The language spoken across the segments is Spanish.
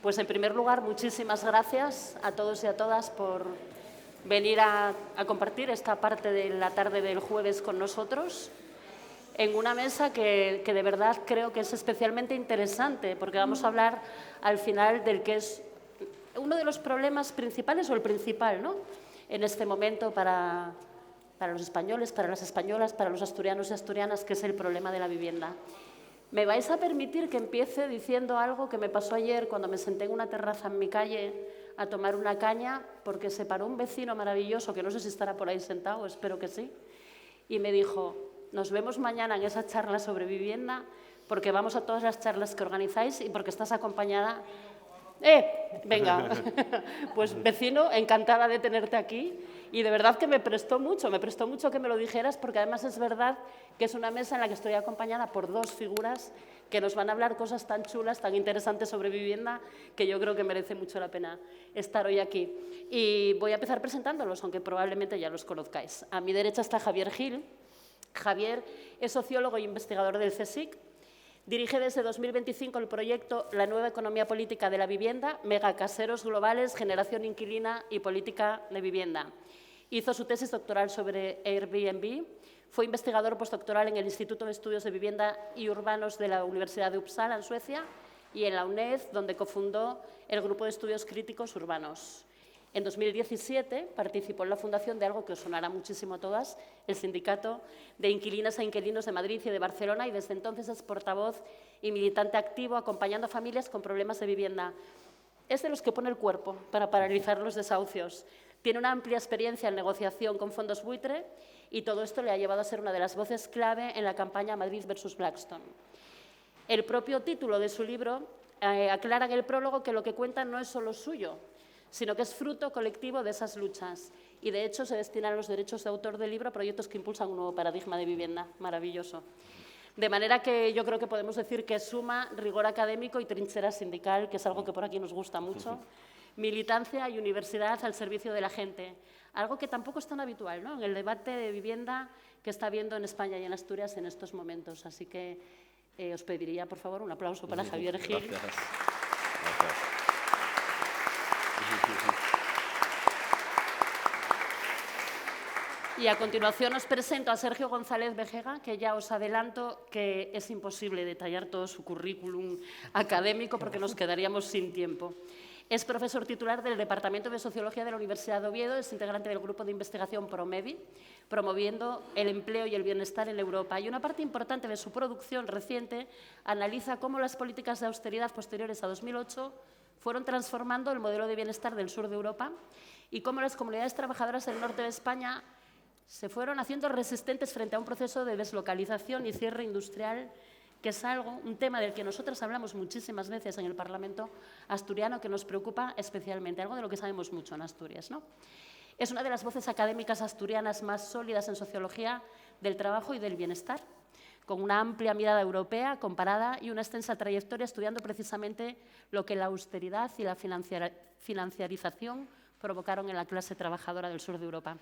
Pues en primer lugar, muchísimas gracias a todos y a todas por venir a compartir esta parte de la tarde del jueves con nosotros en una mesa que de verdad creo que es especialmente interesante, porque vamos a hablar al final del que es uno de los problemas principales o el principal, ¿no?, en este momento para los españoles, para las españolas, para los asturianos y asturianas, que es el problema de la vivienda. Me vais a permitir que empiece diciendo algo que me pasó ayer cuando me senté en una terraza en mi calle a tomar una caña, porque se paró un vecino maravilloso, que no sé si estará por ahí sentado, espero que sí, y me dijo: nos vemos mañana en esa charla sobre vivienda, porque vamos a todas las charlas que organizáis y porque estás acompañada. Venga, pues vecino, encantada de tenerte aquí, y de verdad que me prestó mucho que me lo dijeras, porque además es verdad que es una mesa en la que estoy acompañada por dos figuras que nos van a hablar cosas tan chulas, tan interesantes sobre vivienda, que yo creo que merece mucho la pena estar hoy aquí. Y voy a empezar presentándolos, aunque probablemente ya los conozcáis. A mi derecha está Javier Gil. Javier es sociólogo e investigador del CSIC. Dirige desde 2025 el proyecto La nueva economía política de la vivienda, megacaseros globales, generación inquilina y política de vivienda. Hizo su tesis doctoral sobre Airbnb, fue investigador postdoctoral en el Instituto de Estudios de Vivienda y Urbanos de la Universidad de Uppsala, en Suecia, y en la UNED, donde cofundó el Grupo de Estudios Críticos Urbanos. En 2017 participó en la fundación de algo que os sonará muchísimo a todas, el Sindicato de Inquilinas e Inquilinos de Madrid y de Barcelona, y desde entonces es portavoz y militante activo acompañando a familias con problemas de vivienda. Es de los que pone el cuerpo para paralizar los desahucios. Tiene una amplia experiencia en negociación con fondos buitre y todo esto le ha llevado a ser una de las voces clave en la campaña Madrid versus Blackstone. El propio título de su libro aclara en el prólogo que lo que cuenta no es solo suyo, sino que es fruto colectivo de esas luchas. Y, de hecho, se destinan los derechos de autor del libro a proyectos que impulsan un nuevo paradigma de vivienda. Maravilloso. De manera que yo creo que podemos decir que suma rigor académico y trinchera sindical, que es algo que por aquí nos gusta mucho, militancia y universidad al servicio de la gente. Algo que tampoco es tan habitual, ¿no?, en el debate de vivienda que está habiendo en España y en Asturias en estos momentos. Así que os pediría, por favor, un aplauso para Javier Gil. Gracias. Gracias. Y a continuación os presento a Sergio González Vejega, que ya os adelanto que es imposible detallar todo su currículum académico porque nos quedaríamos sin tiempo. Es profesor titular del Departamento de Sociología de la Universidad de Oviedo, es integrante del grupo de investigación PROMEVI, promoviendo el empleo y el bienestar en Europa. Y una parte importante de su producción reciente analiza cómo las políticas de austeridad posteriores a 2008 fueron transformando el modelo de bienestar del sur de Europa y cómo las comunidades trabajadoras del norte de España se fueron haciendo resistentes frente a un proceso de deslocalización y cierre industrial, que es un tema del que nosotras hablamos muchísimas veces en el Parlamento asturiano, que nos preocupa especialmente, algo de lo que sabemos mucho en Asturias, ¿no? Es una de las voces académicas asturianas más sólidas en sociología del trabajo y del bienestar, con una amplia mirada europea comparada y una extensa trayectoria estudiando precisamente lo que la austeridad y la financiarización provocaron en la clase trabajadora del sur de Europa.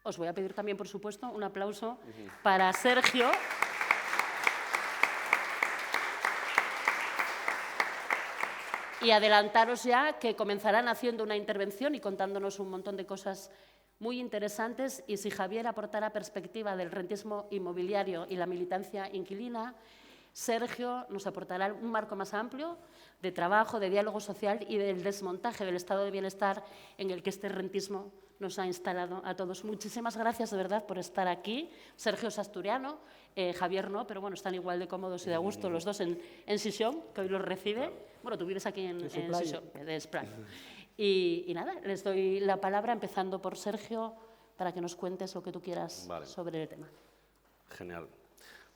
Os voy a pedir también, por supuesto, un aplauso para Sergio. Y adelantaros ya que comenzarán haciendo una intervención y contándonos un montón de cosas muy interesantes. Y si Javier aportara perspectiva del rentismo inmobiliario y la militancia inquilina, Sergio nos aportará un marco más amplio de trabajo, de diálogo social y del desmontaje del estado de bienestar en el que este rentismo nos ha instalado a todos. Muchísimas gracias, de verdad, por estar aquí. Sergio es asturiano, Javier no, pero bueno, están igual de cómodos y de a gusto los dos en Sisión, que hoy los recibe. Bueno, tú vives aquí en Sisión, de Esplay. Y nada, les doy la palabra, empezando por Sergio, para que nos cuentes lo que tú quieras sobre el tema. Genial.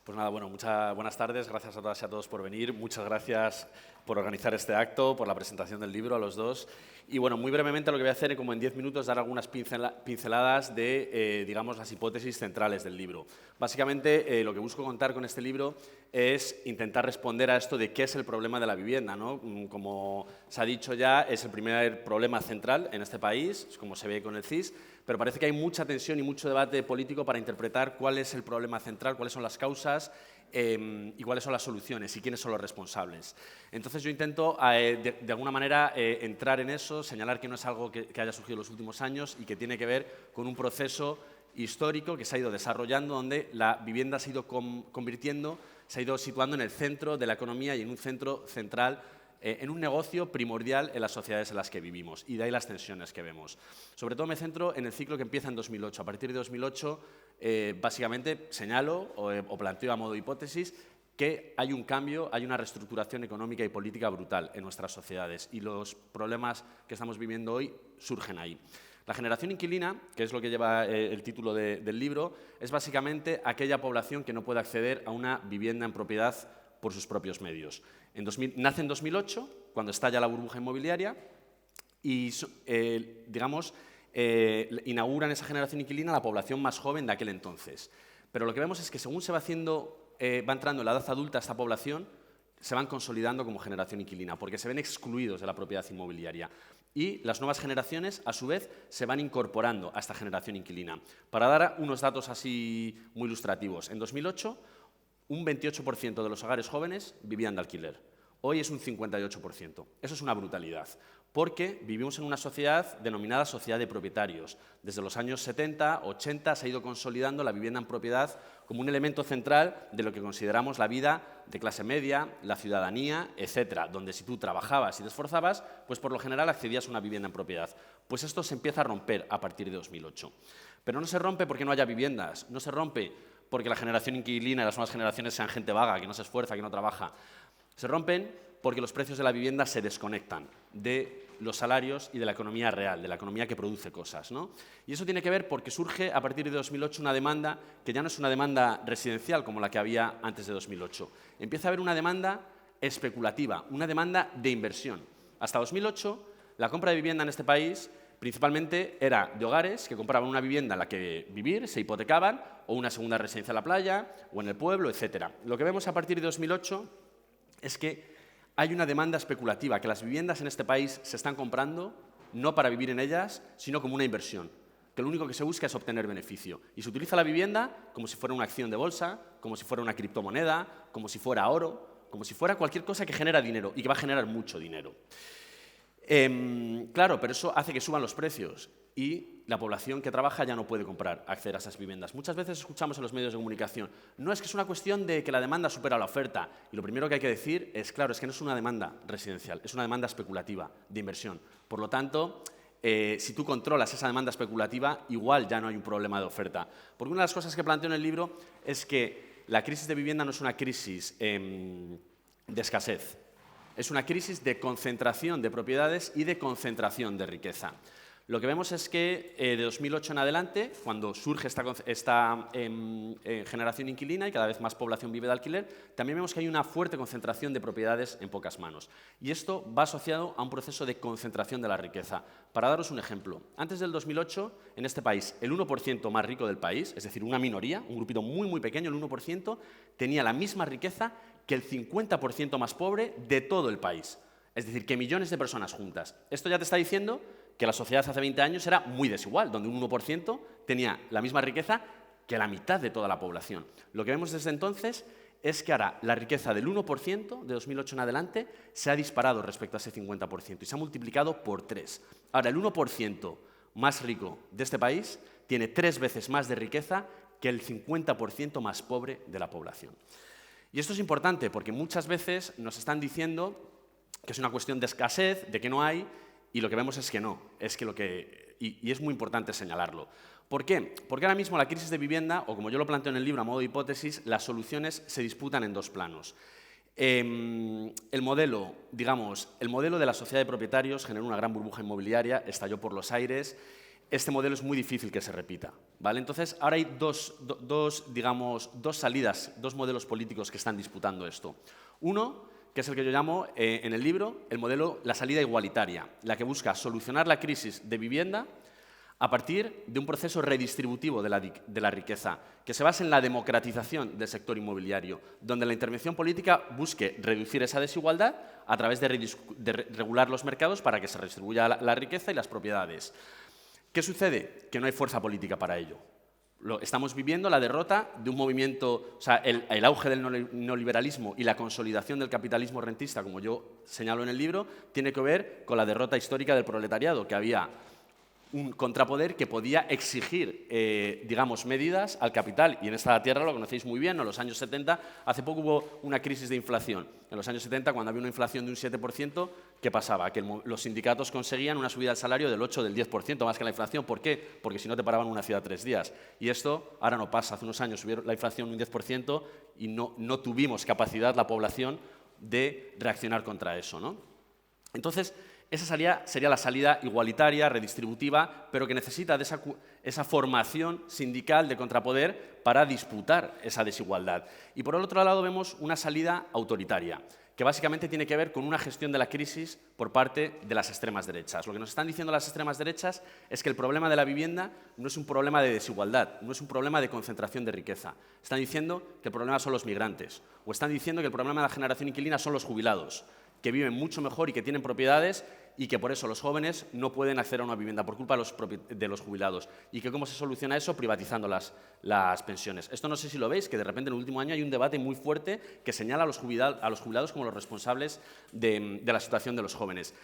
Pues nada, bueno, buenas tardes, gracias a todas y a todos por venir, muchas gracias por organizar este acto, por la presentación del libro a los dos. Y bueno, muy brevemente lo que voy a hacer es, como en 10 minutos, dar algunas pinceladas de, digamos, las hipótesis centrales del libro. Básicamente, lo que busco contar con este libro es intentar responder a esto de qué es el problema de la vivienda, ¿no? Como se ha dicho ya, es el primer problema central en este país, como se ve con el CIS, pero parece que hay mucha tensión y mucho debate político para interpretar cuál es el problema central, cuáles son las causas y cuáles son las soluciones y quiénes son los responsables. Entonces yo intento, de alguna manera, entrar en eso, señalar que no es algo que haya surgido en los últimos años y que tiene que ver con un proceso histórico que se ha ido desarrollando, donde la vivienda se ha ido convirtiendo, se ha ido situando en el centro de la economía y en un centro central, en un negocio primordial en las sociedades en las que vivimos, y de ahí las tensiones que vemos. Sobre todo me centro en el ciclo que empieza en 2008. A partir de 2008, básicamente señalo o planteo a modo de hipótesis que hay un cambio, hay una reestructuración económica y política brutal en nuestras sociedades, y los problemas que estamos viviendo hoy surgen ahí. La generación inquilina, que es lo que lleva el título del libro, es básicamente aquella población que no puede acceder a una vivienda en propiedad por sus propios medios. Nace en 2008, cuando estalla la burbuja inmobiliaria, y inauguran esa generación inquilina la población más joven de aquel entonces. Pero lo que vemos es que según se va entrando en la edad adulta esta población, se van consolidando como generación inquilina, porque se ven excluidos de la propiedad inmobiliaria. Y las nuevas generaciones, a su vez, se van incorporando a esta generación inquilina. Para dar unos datos así muy ilustrativos, en 2008, un 28% de los hogares jóvenes vivían de alquiler. Hoy es un 58%. Eso es una brutalidad, porque vivimos en una sociedad denominada sociedad de propietarios. Desde los años 70, 80 se ha ido consolidando la vivienda en propiedad como un elemento central de lo que consideramos la vida de clase media, la ciudadanía, etcétera, donde si tú trabajabas y te esforzabas, pues por lo general accedías a una vivienda en propiedad. Pues esto se empieza a romper a partir de 2008. Pero no se rompe porque no haya viviendas, no se rompe porque la generación inquilina y las nuevas generaciones sean gente vaga, que no se esfuerza, que no trabaja. Se rompen porque los precios de la vivienda se desconectan de los salarios y de la economía real, de la economía que produce cosas, ¿no? Y eso tiene que ver porque surge a partir de 2008 una demanda que ya no es una demanda residencial como la que había antes de 2008. Empieza a haber una demanda especulativa, una demanda de inversión. Hasta 2008, la compra de vivienda en este país principalmente era de hogares que compraban una vivienda en la que vivir, se hipotecaban, o una segunda residencia en la playa, o en el pueblo, etcétera. Lo que vemos a partir de 2008 es que hay una demanda especulativa, que las viviendas en este país se están comprando no para vivir en ellas, sino como una inversión, que lo único que se busca es obtener beneficio. Y se utiliza la vivienda como si fuera una acción de bolsa, como si fuera una criptomoneda, como si fuera oro, como si fuera cualquier cosa que genera dinero y que va a generar mucho dinero. Claro, pero eso hace que suban los precios y la población que trabaja ya no puede acceder a esas viviendas. Muchas veces escuchamos en los medios de comunicación, no es que es una cuestión de que la demanda supera la oferta. Y lo primero que hay que decir es, claro, es que no es una demanda residencial, es una demanda especulativa, de inversión. Por lo tanto, si tú controlas esa demanda especulativa, igual ya no hay un problema de oferta. Porque una de las cosas que planteo en el libro es que la crisis de vivienda no es una crisis de escasez. Es una crisis de concentración de propiedades y de concentración de riqueza. Lo que vemos es que de 2008 en adelante, cuando surge esta generación inquilina y cada vez más población vive de alquiler, también vemos que hay una fuerte concentración de propiedades en pocas manos. Y esto va asociado a un proceso de concentración de la riqueza. Para daros un ejemplo, antes del 2008, en este país, el 1% más rico del país, es decir, una minoría, un grupito muy, muy pequeño, el 1%, tenía la misma riqueza que el 50% más pobre de todo el país. Es decir, que millones de personas juntas. Esto ya te está diciendo que la sociedad hace 20 años era muy desigual, donde un 1% tenía la misma riqueza que la mitad de toda la población. Lo que vemos desde entonces es que ahora la riqueza del 1% de 2008 en adelante se ha disparado respecto a ese 50% y se ha multiplicado por 3. Ahora, el 1% más rico de este país tiene 3 veces más de riqueza que el 50% más pobre de la población. Y esto es importante porque muchas veces nos están diciendo que es una cuestión de escasez, de que no hay, y lo que vemos es que no, y es muy importante señalarlo. ¿Por qué? Porque ahora mismo la crisis de vivienda, o como yo lo planteo en el libro a modo de hipótesis, las soluciones se disputan en dos planos. El modelo de la sociedad de propietarios generó una gran burbuja inmobiliaria, estalló por los aires. Este modelo es muy difícil que se repita, ¿vale? Entonces, ahora hay dos salidas, dos modelos políticos que están disputando esto. Uno, que es el que yo llamo en el libro la salida igualitaria, la que busca solucionar la crisis de vivienda a partir de un proceso redistributivo de la riqueza, que se basa en la democratización del sector inmobiliario, donde la intervención política busque reducir esa desigualdad a través de regular los mercados para que se redistribuya la riqueza y las propiedades. ¿Qué sucede? Que no hay fuerza política para ello. Estamos viviendo la derrota de un movimiento, o sea, el auge del neoliberalismo y la consolidación del capitalismo rentista, como yo señalo en el libro, tiene que ver con la derrota histórica del proletariado, que había un contrapoder que podía exigir, digamos, medidas al capital. Y en esta tierra lo conocéis muy bien, en los años 70, hace poco hubo una crisis de inflación. En los años 70, cuando había una inflación de un 7%, ¿qué pasaba? Que los sindicatos conseguían una subida del salario del 8 o del 10% más que la inflación. ¿Por qué? Porque si no te paraban una ciudad 3 días. Y esto ahora no pasa. Hace unos años subió la inflación un 10% y no tuvimos capacidad, la población, de reaccionar contra eso, ¿no? Entonces, esa salida sería la salida igualitaria, redistributiva, pero que necesita de esa formación sindical de contrapoder para disputar esa desigualdad. Y por el otro lado vemos una salida autoritaria, que básicamente tiene que ver con una gestión de la crisis por parte de las extremas derechas. Lo que nos están diciendo las extremas derechas es que el problema de la vivienda no es un problema de desigualdad, no es un problema de concentración de riqueza. Están diciendo que el problema son los migrantes, o están diciendo que el problema de la generación inquilina son los jubilados, que viven mucho mejor y que tienen propiedades y que por eso los jóvenes no pueden acceder a una vivienda por culpa de los jubilados. ¿Y que cómo se soluciona eso? Privatizando las pensiones. Esto no sé si lo veis, que de repente en el último año hay un debate muy fuerte que señala a los jubilados como los responsables de la situación de los jóvenes.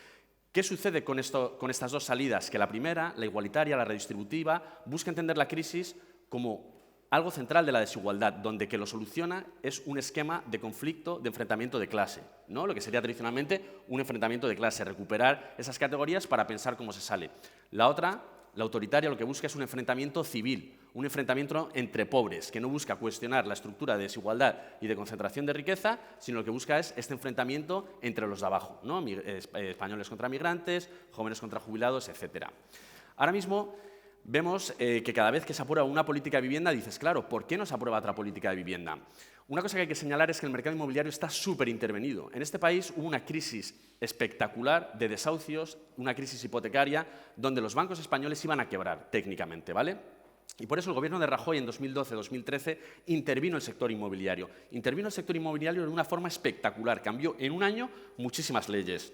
¿Qué sucede con estas dos salidas? Que la primera, la igualitaria, la redistributiva, busca entender la crisis como algo central de la desigualdad, donde que lo soluciona es un esquema de conflicto, de enfrentamiento de clase, ¿no? Lo que sería tradicionalmente un enfrentamiento de clase, recuperar esas categorías para pensar cómo se sale. La otra, la autoritaria, lo que busca es un enfrentamiento civil, un enfrentamiento entre pobres, que no busca cuestionar la estructura de desigualdad y de concentración de riqueza, sino lo que busca es este enfrentamiento entre los de abajo, ¿no? Españoles contra migrantes, jóvenes contra jubilados, etc. Ahora mismo vemos que cada vez que se aprueba una política de vivienda dices, claro, ¿por qué no se aprueba otra política de vivienda? Una cosa que hay que señalar es que el mercado inmobiliario está súper intervenido. En este país hubo una crisis espectacular de desahucios, una crisis hipotecaria, donde los bancos españoles iban a quebrar técnicamente, ¿vale? Y por eso el gobierno de Rajoy en 2012-2013 intervino el sector inmobiliario. Intervino el sector inmobiliario de una forma espectacular, cambió en un año muchísimas leyes.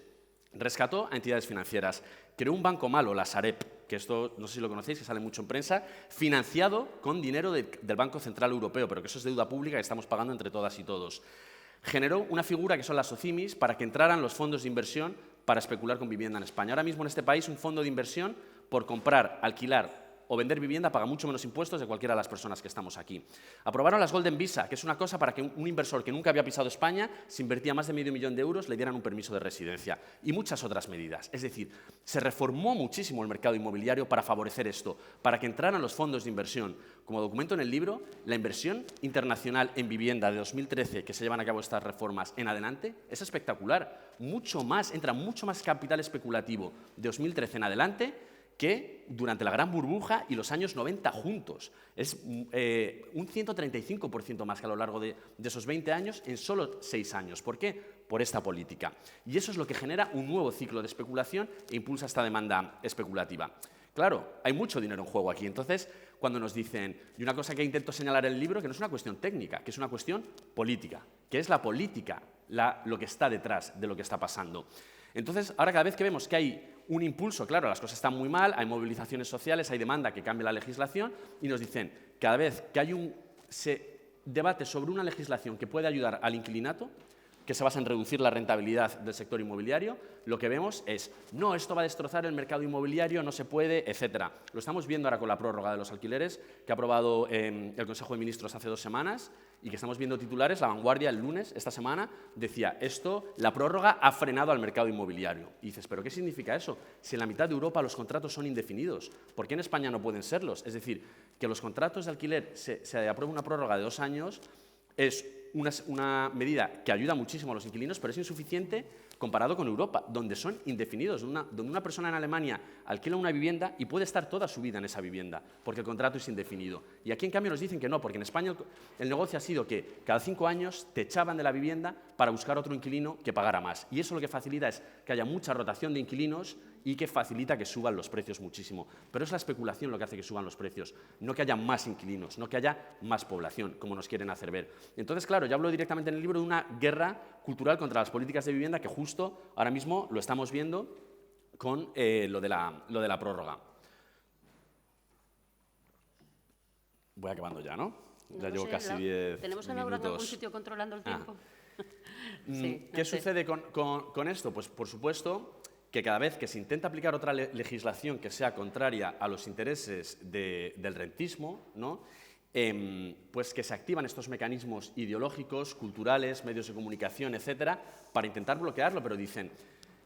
Rescató a entidades financieras, creó un banco malo, la Sareb, que esto no sé si lo conocéis, que sale mucho en prensa, financiado con dinero del Banco Central Europeo, pero que eso es deuda pública que estamos pagando entre todas y todos. Generó una figura que son las OCIMIs para que entraran los fondos de inversión para especular con vivienda en España. Ahora mismo en este país un fondo de inversión por comprar, alquilar o vender vivienda paga mucho menos impuestos de cualquiera de las personas que estamos aquí. Aprobaron las Golden Visa, que es una cosa para que un inversor que nunca había pisado España, si invertía más de medio millón de euros, le dieran un permiso de residencia. Y muchas otras medidas. Es decir, se reformó muchísimo el mercado inmobiliario para favorecer esto, para que entraran los fondos de inversión. Como documento en el libro, la inversión internacional en vivienda de 2013, que se llevan a cabo estas reformas en adelante, es espectacular. Entra mucho más capital especulativo de 2013 en adelante que durante la gran burbuja y los años 90 juntos. Es un 135% más que a lo largo de esos 20 años en solo 6 años. ¿Por qué? Por esta política. Y eso es lo que genera un nuevo ciclo de especulación e impulsa esta demanda especulativa. Claro, hay mucho dinero en juego aquí. Entonces, cuando nos dicen, y una cosa que intento señalar en el libro, que no es una cuestión técnica, que es una cuestión política, que es la política lo que está detrás de lo que está pasando. Entonces, ahora cada vez que vemos que hay un impulso, claro, las cosas están muy mal, hay movilizaciones sociales, hay demanda que cambie la legislación y nos dicen, cada vez que se debate sobre una legislación que puede ayudar al inquilinato, que se basa en reducir la rentabilidad del sector inmobiliario, lo que vemos es, no, esto va a destrozar el mercado inmobiliario, no se puede, etcétera. Lo estamos viendo ahora con la prórroga de los alquileres que ha aprobado el Consejo de Ministros hace 2 semanas y que estamos viendo titulares. La Vanguardia el lunes, esta semana, decía la prórroga ha frenado al mercado inmobiliario. Y dices, ¿pero qué significa eso? Si en la mitad de Europa los contratos son indefinidos, ¿por qué en España no pueden serlos? Es decir, que los contratos de alquiler se apruebe una prórroga de 2 años es una medida que ayuda muchísimo a los inquilinos, pero es insuficiente comparado con Europa, donde son indefinidos, donde una persona en Alemania alquila una vivienda y puede estar toda su vida en esa vivienda, porque el contrato es indefinido. Y aquí, en cambio, nos dicen que no, porque en España el negocio ha sido que cada 5 años te echaban de la vivienda para buscar otro inquilino que pagara más. Y eso lo que facilita es que haya mucha rotación de inquilinos y que facilita que suban los precios muchísimo. Pero es la especulación lo que hace que suban los precios, no que haya más inquilinos, no que haya más población, como nos quieren hacer ver. Entonces, claro, yo hablo directamente en el libro de una guerra cultural contra las políticas de vivienda que justo ahora mismo lo estamos viendo con lo de la prórroga. Voy acabando ya, ¿no? No Ya lo llevo sé, casi 10 minutos. ¿Tenemos a Laura en algún sitio controlando el tiempo? Sí, ¿Qué sucede con esto? Pues, por supuesto, que cada vez que se intenta aplicar otra legislación que sea contraria a los intereses del rentismo, ¿no? Pues que se activan estos mecanismos ideológicos, culturales, medios de comunicación, etcétera, para intentar bloquearlo, pero dicen,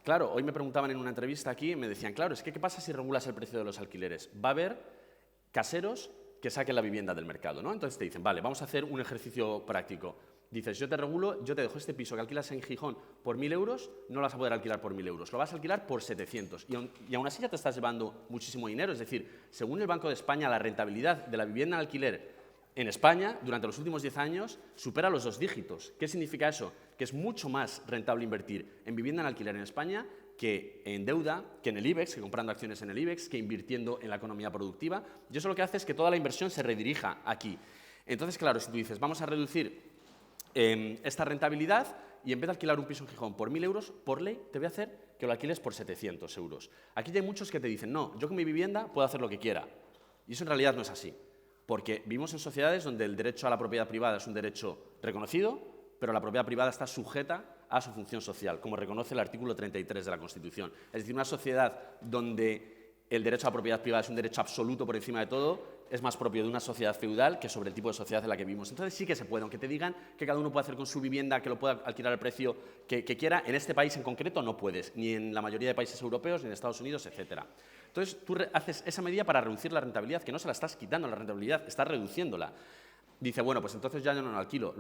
claro, hoy me preguntaban en una entrevista aquí, me decían, claro, es que ¿qué pasa si regulas el precio de los alquileres? Va a haber caseros que saquen la vivienda del mercado, ¿no? Entonces te dicen, vale, vamos a hacer un ejercicio práctico. Dices, yo te regulo, yo te dejo este piso que alquilas en Gijón por 1.000 euros, no lo vas a poder alquilar por 1.000 euros, lo vas a alquilar por 700. Y aún así ya te estás llevando muchísimo dinero. Es decir, según el Banco de España, la rentabilidad de la vivienda en alquiler en España, durante los últimos 10 años, supera los 2 dígitos. ¿Qué significa eso? Que es mucho más rentable invertir en vivienda en alquiler en España que en deuda, que en el IBEX, que comprando acciones en el IBEX, que invirtiendo en la economía productiva. Y eso lo que hace es que toda la inversión se redirija aquí. Entonces, claro, si tú dices, vamos a reducir esta rentabilidad y en vez de alquilar un piso en Gijón por 1.000 euros, por ley te voy a hacer que lo alquiles por 700 euros. Aquí ya hay muchos que te dicen, no, yo con mi vivienda puedo hacer lo que quiera. Y eso en realidad no es así. Porque vivimos en sociedades donde el derecho a la propiedad privada es un derecho reconocido, pero la propiedad privada está sujeta a su función social, como reconoce el artículo 33 de la Constitución. Es decir, una sociedad donde el derecho a la propiedad privada es un derecho absoluto por encima de todo, es más propio de una sociedad feudal que sobre el tipo de sociedad en la que vivimos. Entonces sí que se puede, aunque te digan que cada uno puede hacer con su vivienda, que lo pueda alquilar al precio que quiera, en este país en concreto no puedes, ni en la mayoría de países europeos, ni en Estados Unidos, etcétera. Entonces tú haces esa medida para reducir la rentabilidad, que no se la estás quitando la rentabilidad, estás reduciéndola. Dice, bueno, pues entonces ya yo no lo alquilo,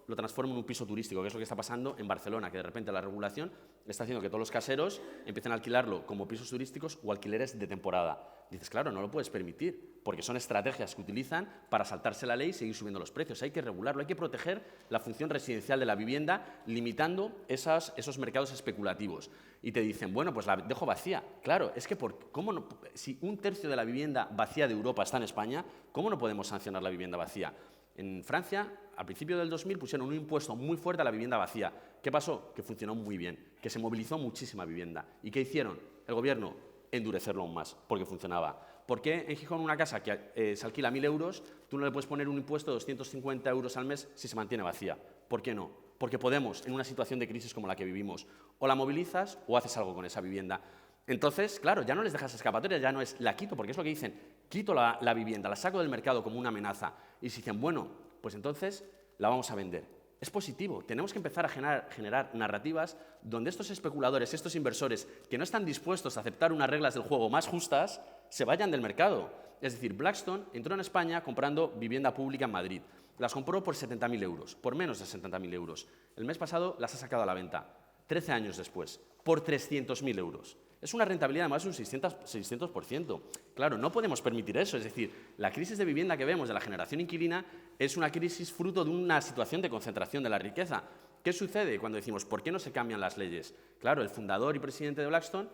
lo transformo en un piso turístico, que es lo que está pasando en Barcelona, que de repente la regulación está haciendo que todos los caseros empiecen a alquilarlo como pisos turísticos o alquileres de temporada. Dices, claro, no lo puedes permitir, porque son estrategias que utilizan para saltarse la ley y seguir subiendo los precios. Hay que regularlo, hay que proteger la función residencial de la vivienda, limitando esos mercados especulativos. Y te dicen, bueno, pues la dejo vacía. Claro, es que ¿cómo no? Si 1/3 de la vivienda vacía de Europa está en España, ¿cómo no podemos sancionar la vivienda vacía? En Francia, al principio del 2000, pusieron un impuesto muy fuerte a la vivienda vacía. ¿Qué pasó? Que funcionó muy bien, que se movilizó muchísima vivienda. ¿Y qué hicieron? El gobierno, endurecerlo aún más, porque funcionaba. ¿Por qué en Gijón una casa que se alquila 1.000 euros, tú no le puedes poner un impuesto de 250 euros al mes si se mantiene vacía? ¿Por qué no? Porque podemos, en una situación de crisis como la que vivimos, o la movilizas o haces algo con esa vivienda. Entonces, claro, ya no les dejas escapatoria, ya no es la quito, porque es lo que dicen, quito la vivienda, la saco del mercado como una amenaza. Y si dicen, bueno, pues entonces la vamos a vender. Es positivo, tenemos que empezar a generar narrativas donde estos especuladores, estos inversores que no están dispuestos a aceptar unas reglas del juego más justas, se vayan del mercado. Es decir, Blackstone entró en España comprando vivienda pública en Madrid. Las compró por 70.000 euros, por menos de 70.000 euros. El mes pasado las ha sacado a la venta, 13 años después, por 300.000 euros. Es una rentabilidad además de un 600%. Claro, no podemos permitir eso. Es decir, la crisis de vivienda que vemos de la generación inquilina es una crisis fruto de una situación de concentración de la riqueza. ¿Qué sucede cuando decimos, ¿por qué no se cambian las leyes? Claro, el fundador y presidente de Blackstone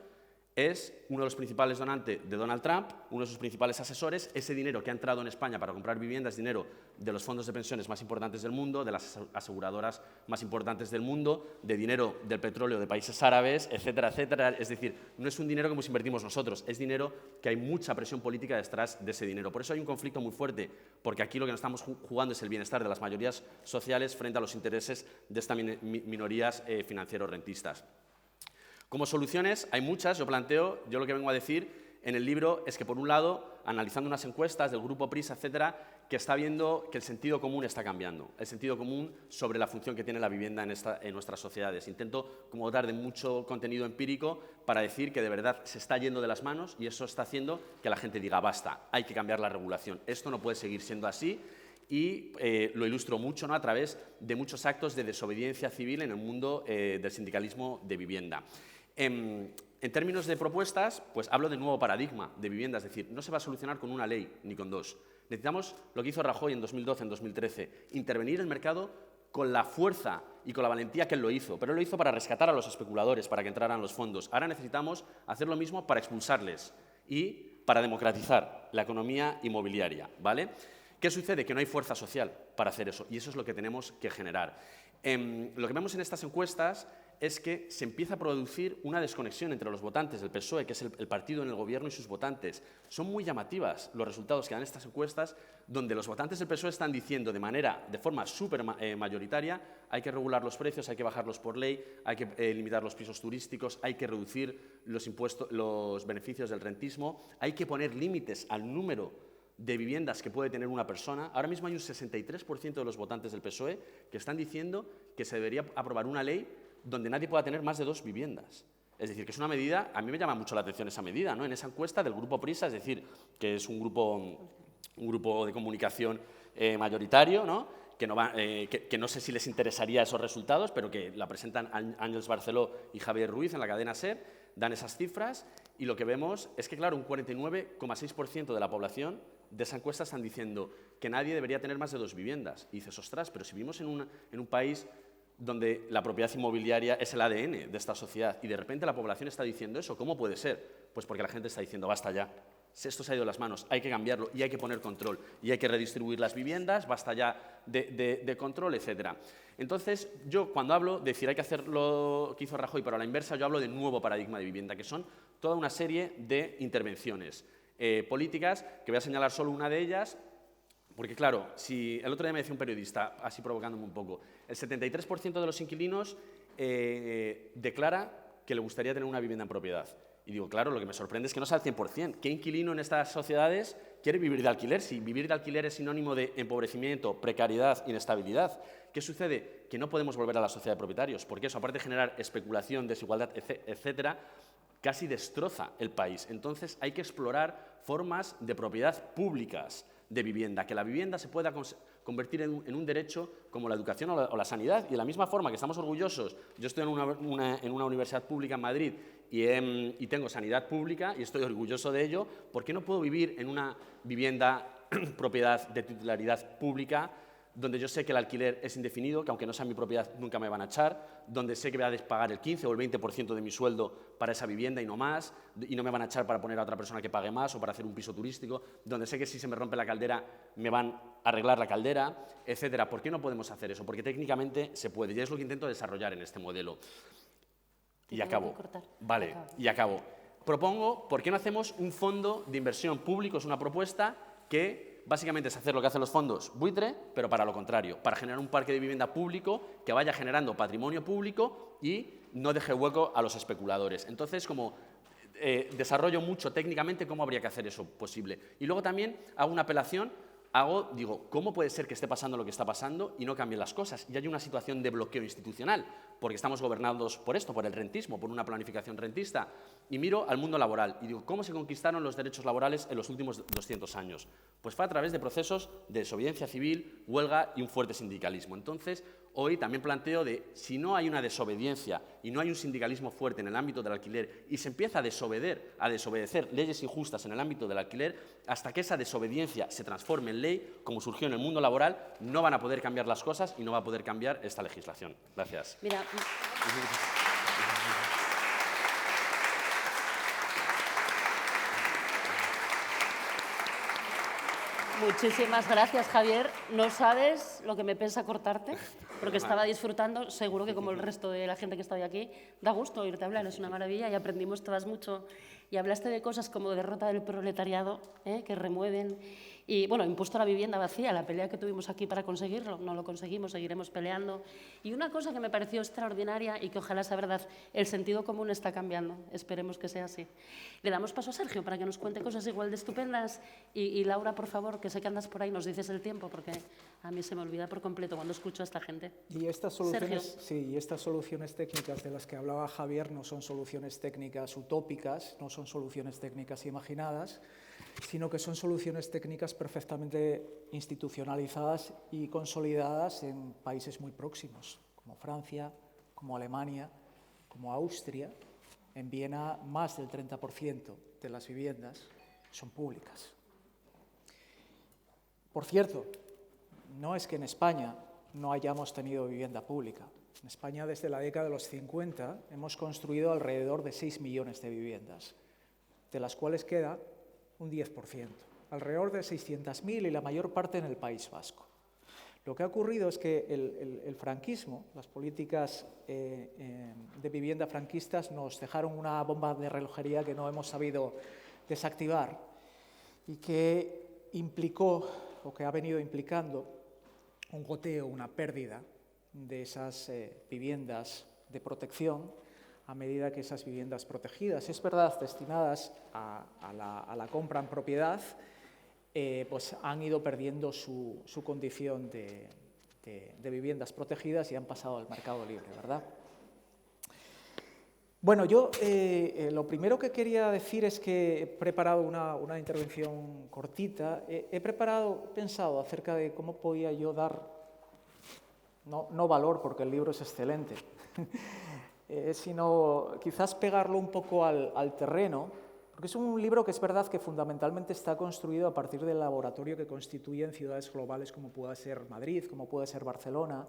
es uno de los principales donantes de Donald Trump, uno de sus principales asesores. Ese dinero que ha entrado en España para comprar viviendas es dinero de los fondos de pensiones más importantes del mundo, de las aseguradoras más importantes del mundo, de dinero del petróleo de países árabes, etcétera, etcétera. Es decir, no es un dinero como si invertimos nosotros, es dinero que hay mucha presión política detrás de ese dinero. Por eso hay un conflicto muy fuerte, porque aquí lo que nos estamos jugando es el bienestar de las mayorías sociales frente a los intereses de estas minorías financieros-rentistas. Como soluciones hay muchas, yo lo que vengo a decir en el libro es que, por un lado, analizando unas encuestas del Grupo Prisa, etcétera, que está viendo que el sentido común está cambiando, el sentido común sobre la función que tiene la vivienda en nuestras sociedades. Intento como dar de mucho contenido empírico para decir que de verdad se está yendo de las manos y eso está haciendo que la gente diga, basta, hay que cambiar la regulación, esto no puede seguir siendo así. Y lo ilustro mucho, ¿no?, a través de muchos actos de desobediencia civil en el mundo del sindicalismo de vivienda. En términos de propuestas, pues hablo de nuevo paradigma de vivienda, es decir, no se va a solucionar con una ley ni con dos. Necesitamos lo que hizo Rajoy en 2012, en 2013, intervenir en el mercado con la fuerza y con la valentía que él lo hizo, pero él lo hizo para rescatar a los especuladores, para que entraran los fondos. Ahora necesitamos hacer lo mismo para expulsarles y para democratizar la economía inmobiliaria, ¿vale? ¿Qué sucede? Que no hay fuerza social para hacer eso, y eso es lo que tenemos que generar. Lo que vemos en estas encuestas es que se empieza a producir una desconexión entre los votantes del PSOE, que es el partido en el gobierno, y sus votantes. Son muy llamativas los resultados que dan estas encuestas, donde los votantes del PSOE están diciendo de forma súper mayoritaria: hay que regular los precios, hay que bajarlos por ley, hay que limitar los pisos turísticos, hay que reducir los beneficios del rentismo, hay que poner límites al número de viviendas que puede tener una persona. Ahora mismo hay un 63% de los votantes del PSOE que están diciendo que se debería aprobar una ley donde nadie pueda tener más de 2 viviendas. Es decir, que es una medida, a mí me llama mucho la atención esa medida, ¿no? En esa encuesta del Grupo Prisa, es decir, que es un grupo de comunicación mayoritario, ¿no? Que no sé si les interesaría esos resultados, pero que la presentan Ángeles Barceló y Javier Ruiz en la cadena SER, dan esas cifras, y lo que vemos es que, claro, un 49,6% de la población de esa encuesta están diciendo que nadie debería tener más de 2 viviendas. Y dices, ostras, pero si vivimos en un país donde la propiedad inmobiliaria es el ADN de esta sociedad, y de repente la población está diciendo eso, ¿cómo puede ser? Pues porque la gente está diciendo, basta ya, esto se ha ido de las manos, hay que cambiarlo y hay que poner control, y hay que redistribuir las viviendas, basta ya de control, etc. Entonces, yo cuando hablo de decir hay que hacer lo que hizo Rajoy, pero a la inversa, yo hablo de nuevo paradigma de vivienda, que son toda una serie de intervenciones políticas, que voy a señalar solo una de ellas. Porque, claro, si el otro día me decía un periodista, así provocándome un poco, el 73% de los inquilinos declara que le gustaría tener una vivienda en propiedad. Y digo, claro, lo que me sorprende es que no sea al 100%. ¿Qué inquilino en estas sociedades quiere vivir de alquiler? Si vivir de alquiler es sinónimo de empobrecimiento, precariedad, inestabilidad. ¿Qué sucede? Que no podemos volver a la sociedad de propietarios, porque eso, aparte de generar especulación, desigualdad, etcétera, casi destroza el país. Entonces, hay que explorar formas de propiedad públicas de vivienda, que la vivienda se pueda convertir en un derecho como la educación o la sanidad. Y de la misma forma que estamos orgullosos, yo estoy en una universidad pública en Madrid y tengo sanidad pública y estoy orgulloso de ello, ¿por qué no puedo vivir en una vivienda propiedad de titularidad pública, donde yo sé que el alquiler es indefinido, que aunque no sea mi propiedad nunca me van a echar, donde sé que voy a pagar el 15 o el 20% de mi sueldo para esa vivienda y no más, y no me van a echar para poner a otra persona que pague más o para hacer un piso turístico, donde sé que si se me rompe la caldera me van a arreglar la caldera, etcétera? ¿Por qué no podemos hacer eso? Porque técnicamente se puede, y es lo que intento desarrollar en este modelo. Y acabo. Vale, y acabo. Propongo, ¿por qué no hacemos un fondo de inversión público? Es una propuesta que básicamente es hacer lo que hacen los fondos buitre, pero para lo contrario, para generar un parque de vivienda público que vaya generando patrimonio público y no deje hueco a los especuladores. Entonces, como desarrollo mucho técnicamente cómo habría que hacer eso posible. Y luego también hago una apelación, digo, ¿cómo puede ser que esté pasando lo que está pasando y no cambien las cosas? Y hay una situación de bloqueo institucional, porque estamos gobernados por esto, por el rentismo, por una planificación rentista. Y miro al mundo laboral y digo, ¿cómo se conquistaron los derechos laborales en los últimos 200 años? Pues fue a través de procesos de desobediencia civil, huelga y un fuerte sindicalismo. Entonces, hoy también planteo si no hay una desobediencia y no hay un sindicalismo fuerte en el ámbito del alquiler y se empieza a desobedecer leyes injustas en el ámbito del alquiler, hasta que esa desobediencia se transforme en ley, como surgió en el mundo laboral, no van a poder cambiar las cosas y no va a poder cambiar esta legislación. Gracias. Mira. Muchísimas gracias, Javier. No sabes lo que me pesa cortarte, porque estaba disfrutando. Seguro que como el resto de la gente que está hoy aquí, da gusto oírte hablar, es una maravilla y aprendimos todas mucho. Y hablaste de cosas como derrota del proletariado, que remueven. Y, bueno, impuesto a la vivienda vacía, la pelea que tuvimos aquí para conseguirlo, no lo conseguimos, seguiremos peleando. Y una cosa que me pareció extraordinaria y que ojalá sea verdad, el sentido común está cambiando, esperemos que sea así. Le damos paso a Sergio para que nos cuente cosas igual de estupendas y Laura, por favor, que sé que andas por ahí, nos dices el tiempo, porque a mí se me olvida por completo cuando escucho a esta gente. Y estas soluciones técnicas de las que hablaba Javier no son soluciones técnicas utópicas, no son soluciones técnicas imaginadas, sino que son soluciones técnicas perfectamente institucionalizadas y consolidadas en países muy próximos, como Francia, como Alemania, como Austria. En Viena, más del 30% de las viviendas son públicas. Por cierto, no es que en España no hayamos tenido vivienda pública. En España, desde la década de los 50, hemos construido alrededor de 6 millones de viviendas, de las cuales queda un 10%, alrededor de 600.000 y la mayor parte en el País Vasco. Lo que ha ocurrido es que el franquismo, las políticas de vivienda franquistas nos dejaron una bomba de relojería que no hemos sabido desactivar y que implicó, o que ha venido implicando, un goteo, una pérdida de esas viviendas de protección a medida que esas viviendas protegidas, es verdad, destinadas a la compra en propiedad, pues han ido perdiendo su condición de viviendas protegidas y han pasado al mercado libre, ¿verdad? Bueno, yo lo primero que quería decir es que he preparado una intervención cortita. He pensado acerca de cómo podía yo dar, no valor, porque el libro es excelente, sino quizás pegarlo un poco al terreno, porque es un libro que es verdad que fundamentalmente está construido a partir del laboratorio que constituyen ciudades globales como pueda ser Madrid, como puede ser Barcelona,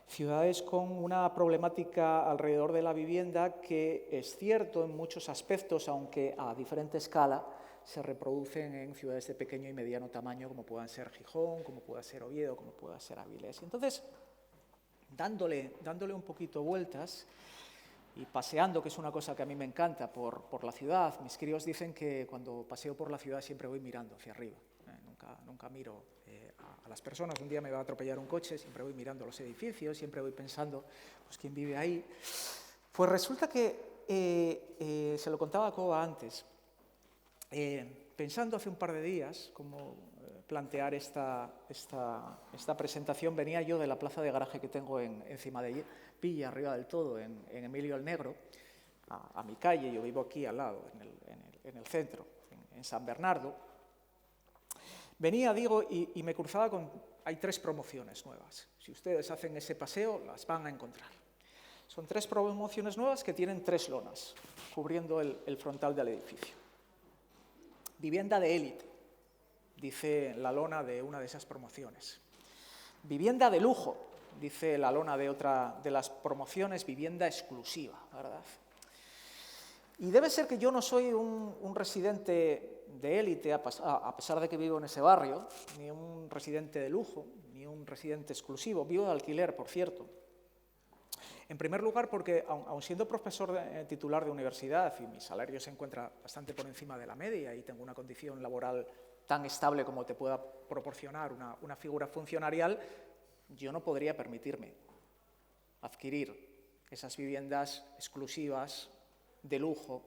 ciudades con una problemática alrededor de la vivienda que es cierto en muchos aspectos, aunque a diferente escala, se reproducen en ciudades de pequeño y mediano tamaño como puedan ser Gijón, como pueda ser Oviedo, como pueda ser Avilés. Entonces, dándole un poquito vueltas y paseando, que es una cosa que a mí me encanta, por la ciudad. Mis críos dicen que cuando paseo por la ciudad siempre voy mirando hacia arriba, nunca miro a las personas. Un día me va a atropellar un coche, siempre voy mirando los edificios, siempre voy pensando, pues, ¿quién vive ahí? Pues resulta que, se lo contaba a Coba antes, pensando hace un par de días cómo plantear esta presentación, venía yo de la plaza de garaje que tengo encima de Villa, arriba del todo, en Emilio el Negro, a mi calle. Yo vivo aquí al lado, en el centro, en San Bernardo. Venía, digo, y me cruzaba con... Hay 3 promociones nuevas. Si ustedes hacen ese paseo, las van a encontrar. Son 3 promociones nuevas que tienen 3 lonas, cubriendo el frontal del edificio. Vivienda de élite, dice la lona de una de esas promociones. Vivienda de lujo, dice la lona de otra de las promociones, vivienda exclusiva, ¿verdad? Y debe ser que yo no soy un residente de élite, a pesar de que vivo en ese barrio, ni un residente de lujo, ni un residente exclusivo. Vivo de alquiler, por cierto. En primer lugar, porque aun siendo profesor titular de universidad y mi salario se encuentra bastante por encima de la media y tengo una condición laboral tan estable como te pueda proporcionar una figura funcionarial, yo no podría permitirme adquirir esas viviendas exclusivas, de lujo.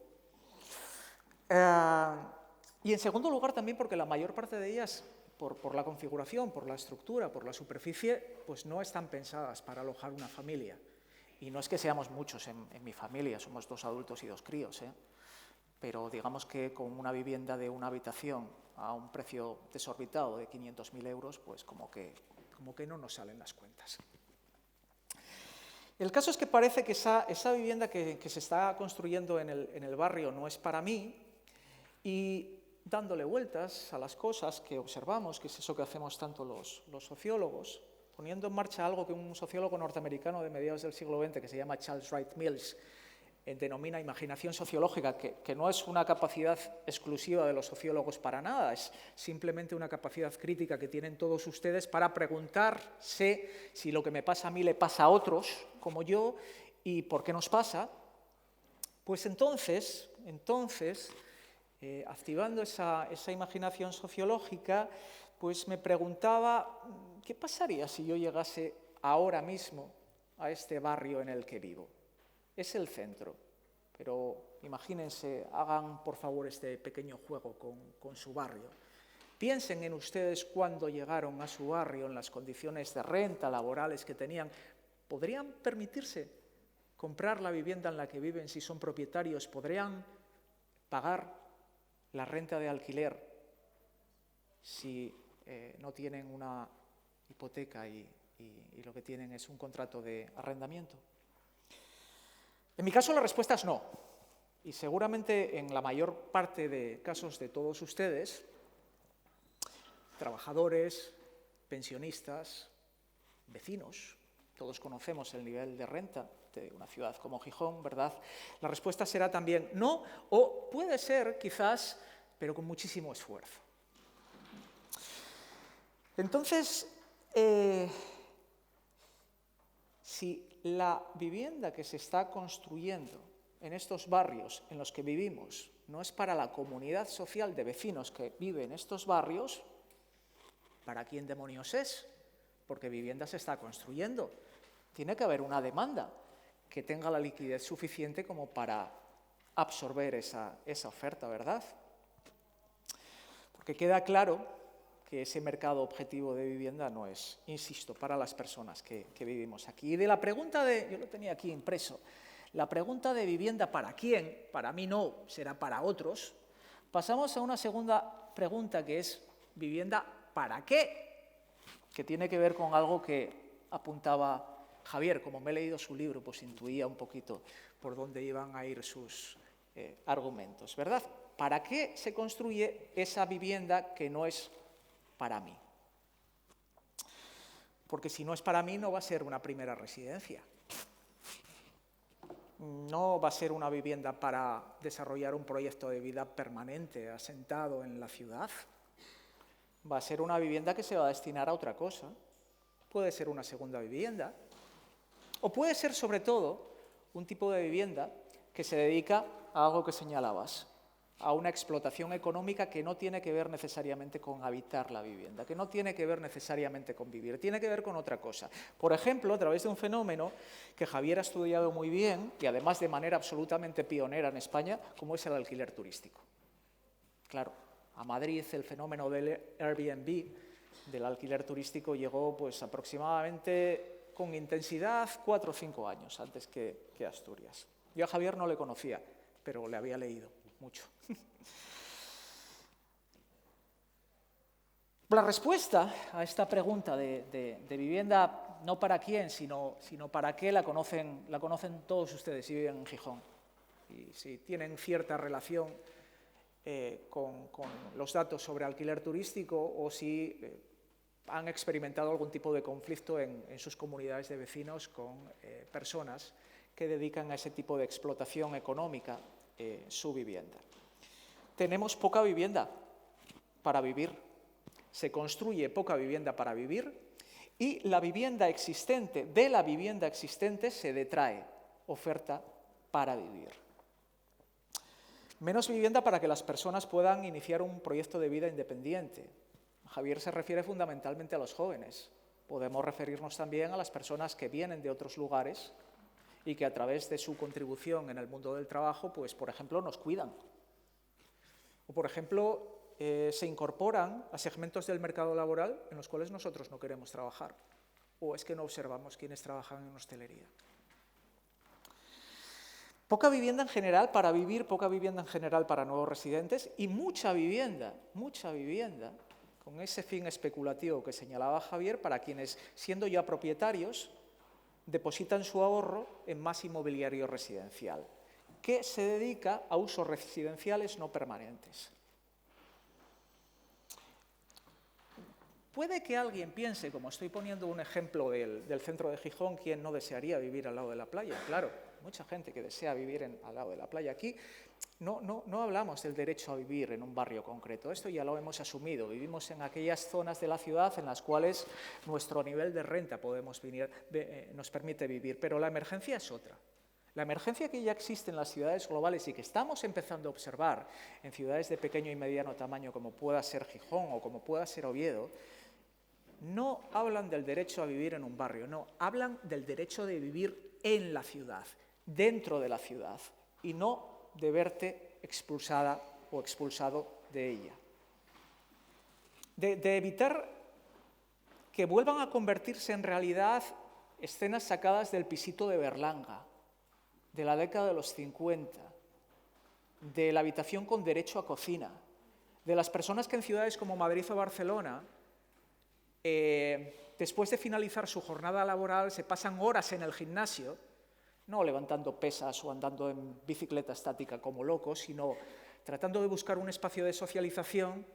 Y en segundo lugar también porque la mayor parte de ellas, por la configuración, por la estructura, por la superficie, pues no están pensadas para alojar una familia. Y no es que seamos muchos en mi familia, somos 2 adultos y 2 críos, pero digamos que con una vivienda de una habitación a un precio desorbitado de 500.000 euros, pues como que no nos salen las cuentas. El caso es que parece que esa vivienda que se está construyendo en el barrio no es para mí, y dándole vueltas a las cosas que observamos, que es eso que hacemos tanto los sociólogos, poniendo en marcha algo que un sociólogo norteamericano de mediados del siglo XX, que se llama Charles Wright Mills, denomina imaginación sociológica, que no es una capacidad exclusiva de los sociólogos para nada, es simplemente una capacidad crítica que tienen todos ustedes para preguntarse si lo que me pasa a mí le pasa a otros, como yo, y por qué nos pasa. Pues entonces activando esa imaginación sociológica, pues me preguntaba, ¿qué pasaría si yo llegase ahora mismo a este barrio en el que vivo? Es el centro, pero imagínense, hagan por favor este pequeño juego con su barrio. Piensen en ustedes cuando llegaron a su barrio, en las condiciones de renta, laborales que tenían. ¿Podrían permitirse comprar la vivienda en la que viven si son propietarios? ¿Podrían pagar la renta de alquiler si no tienen una hipoteca y lo que tienen es un contrato de arrendamiento? En mi caso la respuesta es no, y seguramente en la mayor parte de casos de todos ustedes, trabajadores, pensionistas, vecinos, todos conocemos el nivel de renta de una ciudad como Gijón, ¿verdad? La respuesta será también no, o puede ser quizás, pero con muchísimo esfuerzo. Entonces, Si la vivienda que se está construyendo en estos barrios en los que vivimos no es para la comunidad social de vecinos que vive en estos barrios, ¿para quién demonios es? Porque vivienda se está construyendo. Tiene que haber una demanda que tenga la liquidez suficiente como para absorber esa oferta, ¿verdad? Porque queda claro que ese mercado objetivo de vivienda no es, insisto, para las personas que vivimos aquí. Y de la pregunta yo lo tenía aquí impreso, la pregunta de vivienda ¿para quién? Para mí no, será para otros. Pasamos a una segunda pregunta que es ¿vivienda para qué? Que tiene que ver con algo que apuntaba Javier. Como me he leído su libro, pues intuía un poquito por dónde iban a ir sus argumentos, ¿verdad? ¿Para qué se construye esa vivienda que no es para mí? Porque si no es para mí, no va a ser una primera residencia. No va a ser una vivienda para desarrollar un proyecto de vida permanente, asentado en la ciudad. Va a ser una vivienda que se va a destinar a otra cosa. Puede ser una segunda vivienda. O puede ser, sobre todo, un tipo de vivienda que se dedica a algo que señalabas, a una explotación económica que no tiene que ver necesariamente con habitar la vivienda, que no tiene que ver necesariamente con vivir, tiene que ver con otra cosa. Por ejemplo, a través de un fenómeno que Javier ha estudiado muy bien y además de manera absolutamente pionera en España, como es el alquiler turístico. Claro, a Madrid el fenómeno del Airbnb, del alquiler turístico, llegó pues aproximadamente con intensidad 4 o 5 años antes que Asturias. Yo a Javier no le conocía, pero le había leído mucho. La respuesta a esta pregunta de vivienda no para quién, sino para qué, la conocen todos ustedes si viven en Gijón. Y si tienen cierta relación con los datos sobre alquiler turístico o si han experimentado algún tipo de conflicto en sus comunidades de vecinos con personas que dedican a ese tipo de explotación económica su vivienda. Tenemos poca vivienda para vivir, se construye poca vivienda para vivir y de la vivienda existente se detrae oferta para vivir. Menos vivienda para que las personas puedan iniciar un proyecto de vida independiente. Javier se refiere fundamentalmente a los jóvenes. Podemos referirnos también a las personas que vienen de otros lugares y que a través de su contribución en el mundo del trabajo, pues, por ejemplo, nos cuidan. O, por ejemplo, se incorporan a segmentos del mercado laboral en los cuales nosotros no queremos trabajar. O es que no observamos quienes trabajan en hostelería. Poca vivienda en general para vivir, poca vivienda en general para nuevos residentes y mucha vivienda, con ese fin especulativo que señalaba Javier, para quienes, siendo ya propietarios, depositan su ahorro en más inmobiliario residencial, que se dedica a usos residenciales no permanentes. Puede que alguien piense, como estoy poniendo un ejemplo del centro de Gijón, ¿quién no desearía vivir al lado de la playa? Claro, mucha gente que desea vivir al lado de la playa. Aquí no hablamos del derecho a vivir en un barrio concreto, esto ya lo hemos asumido. Vivimos en aquellas zonas de la ciudad en las cuales nuestro nivel de renta nos permite vivir, pero la emergencia es otra. La emergencia que ya existe en las ciudades globales y que estamos empezando a observar en ciudades de pequeño y mediano tamaño como pueda ser Gijón o como pueda ser Oviedo, no hablan del derecho a vivir en un barrio, no, hablan del derecho de vivir en la ciudad, dentro de la ciudad, y no de verte expulsada o expulsado de ella. De evitar que vuelvan a convertirse en realidad escenas sacadas del pisito de Berlanga, de la década de los 50, de la habitación con derecho a cocina, de las personas que en ciudades como Madrid o Barcelona, después de finalizar su jornada laboral, se pasan horas en el gimnasio, no levantando pesas o andando en bicicleta estática como locos, sino tratando de buscar un espacio de socialización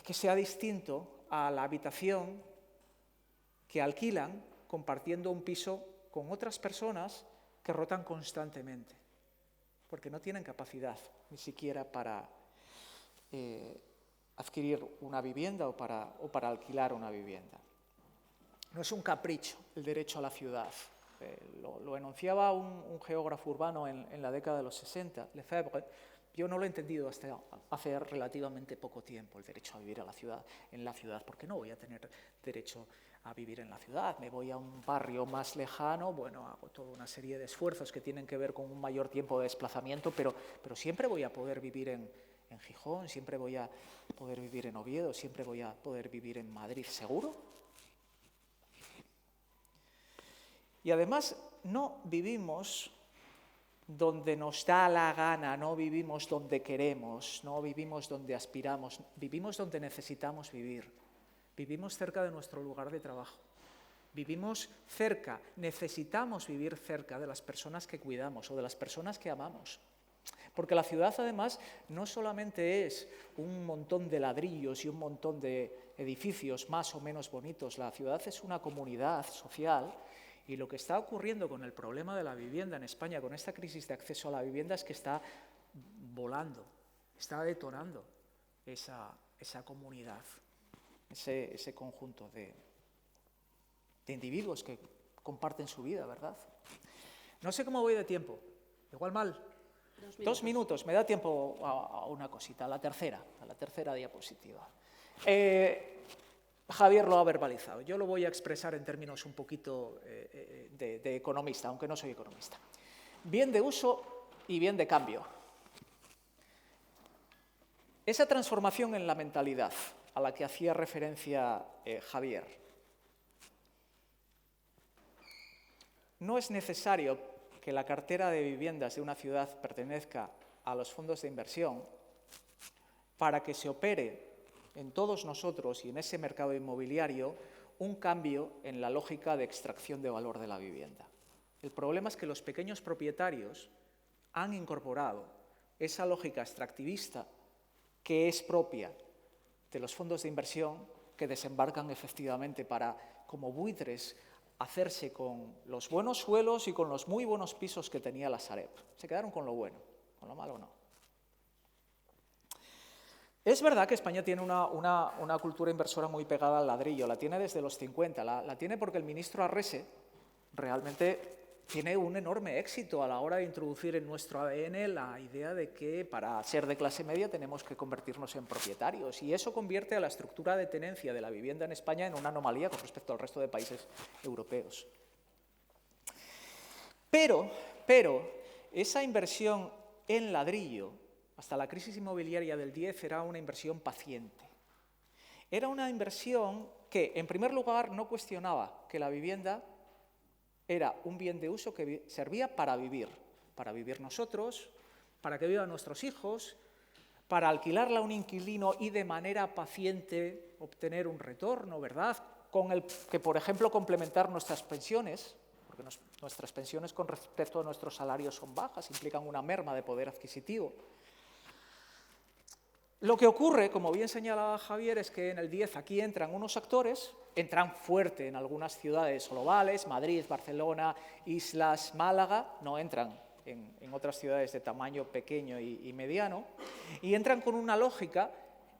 que sea distinto a la habitación que alquilan compartiendo un piso con otras personas que rotan constantemente, porque no tienen capacidad ni siquiera para adquirir una vivienda o para alquilar una vivienda. no es un capricho el derecho a la ciudad. Lo enunciaba un geógrafo urbano en la década de los 60, Lefebvre. Yo no lo he entendido hasta hace relativamente poco tiempo, el derecho a vivir en la ciudad. ¿Por qué no voy a tener derecho a vivir en la ciudad? Me voy a un barrio más lejano, bueno, hago toda una serie de esfuerzos que tienen que ver con un mayor tiempo de desplazamiento, pero siempre voy a poder vivir en Gijón, siempre voy a poder vivir en Oviedo, siempre voy a poder vivir en Madrid, ¿seguro? Y además no vivimos donde nos da la gana, no vivimos donde queremos, no vivimos donde aspiramos, vivimos donde necesitamos vivir. Vivimos cerca de nuestro lugar de trabajo. Vivimos cerca, necesitamos vivir cerca de las personas que cuidamos o de las personas que amamos. Porque la ciudad, además, no solamente es un montón de ladrillos y un montón de edificios más o menos bonitos. La ciudad es una comunidad social. Y lo que está ocurriendo con el problema de la vivienda en España, con esta crisis de acceso a la vivienda, es que está volando, está detonando esa comunidad, ese conjunto de individuos que comparten su vida, ¿verdad? No sé cómo voy de tiempo, igual mal. 2 minutos, me da tiempo a una cosita, a la tercera diapositiva. Javier lo ha verbalizado, yo lo voy a expresar en términos un poquito de economista, aunque no soy economista. Bien de uso y bien de cambio. Esa transformación en la mentalidad a la que hacía referencia Javier, no es necesario que la cartera de viviendas de una ciudad pertenezca a los fondos de inversión para que se opere en todos nosotros y en ese mercado inmobiliario un cambio en la lógica de extracción de valor de la vivienda. El problema es que los pequeños propietarios han incorporado esa lógica extractivista que es propia de los fondos de inversión que desembarcan efectivamente para, como buitres, hacerse con los buenos suelos y con los muy buenos pisos que tenía la Sareb. Se quedaron con lo bueno, con lo malo no. Es verdad que España tiene una cultura inversora muy pegada al ladrillo, la tiene desde los 50, la tiene porque el ministro Arrese realmente tiene un enorme éxito a la hora de introducir en nuestro ADN la idea de que para ser de clase media tenemos que convertirnos en propietarios, y eso convierte a la estructura de tenencia de la vivienda en España en una anomalía con respecto al resto de países europeos. Pero esa inversión en ladrillo hasta la crisis inmobiliaria del 10 era una inversión paciente. Era una inversión que, en primer lugar, no cuestionaba que la vivienda era un bien de uso que servía para vivir nosotros, para que vivan nuestros hijos, para alquilarla a un inquilino y de manera paciente obtener un retorno, ¿verdad? Con el que, por ejemplo, complementar nuestras pensiones, porque nuestras pensiones con respecto a nuestros salarios son bajas, implican una merma de poder adquisitivo. Lo que ocurre, como bien señalaba Javier, es que en el 10 aquí entran unos actores, entran fuerte en algunas ciudades globales, Madrid, Barcelona, Islas, Málaga, no entran en otras ciudades de tamaño pequeño y mediano, y entran con una lógica,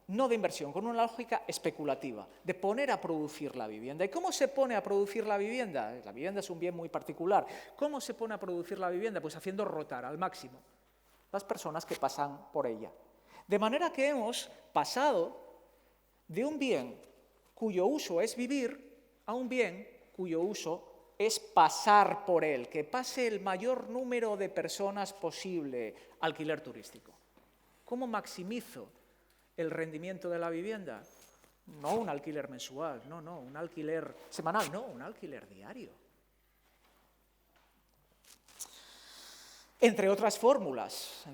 no de inversión, con una lógica especulativa, de poner a producir la vivienda. ¿Y cómo se pone a producir la vivienda? La vivienda es un bien muy particular. ¿Cómo se pone a producir la vivienda? Pues haciendo rotar al máximo las personas que pasan por ella. De manera que hemos pasado de un bien cuyo uso es vivir a un bien cuyo uso es pasar por él, que pase el mayor número de personas posible. Alquiler turístico. ¿Cómo maximizo el rendimiento de la vivienda? No un alquiler mensual, no, un alquiler semanal, no, un alquiler diario. Entre otras fórmulas,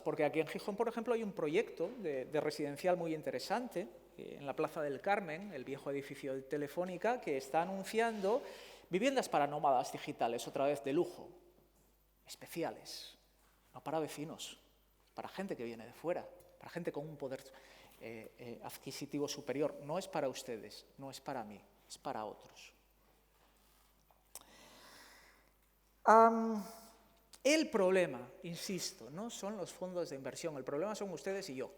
porque aquí en Gijón, por ejemplo, hay un proyecto de residencial muy interesante en la Plaza del Carmen, el viejo edificio de Telefónica, que está anunciando viviendas para nómadas digitales, otra vez de lujo, especiales, no para vecinos, para gente que viene de fuera, para gente con un poder adquisitivo superior. No es para ustedes, no es para mí, es para otros. El problema, insisto, no son los fondos de inversión, el problema son ustedes y yo.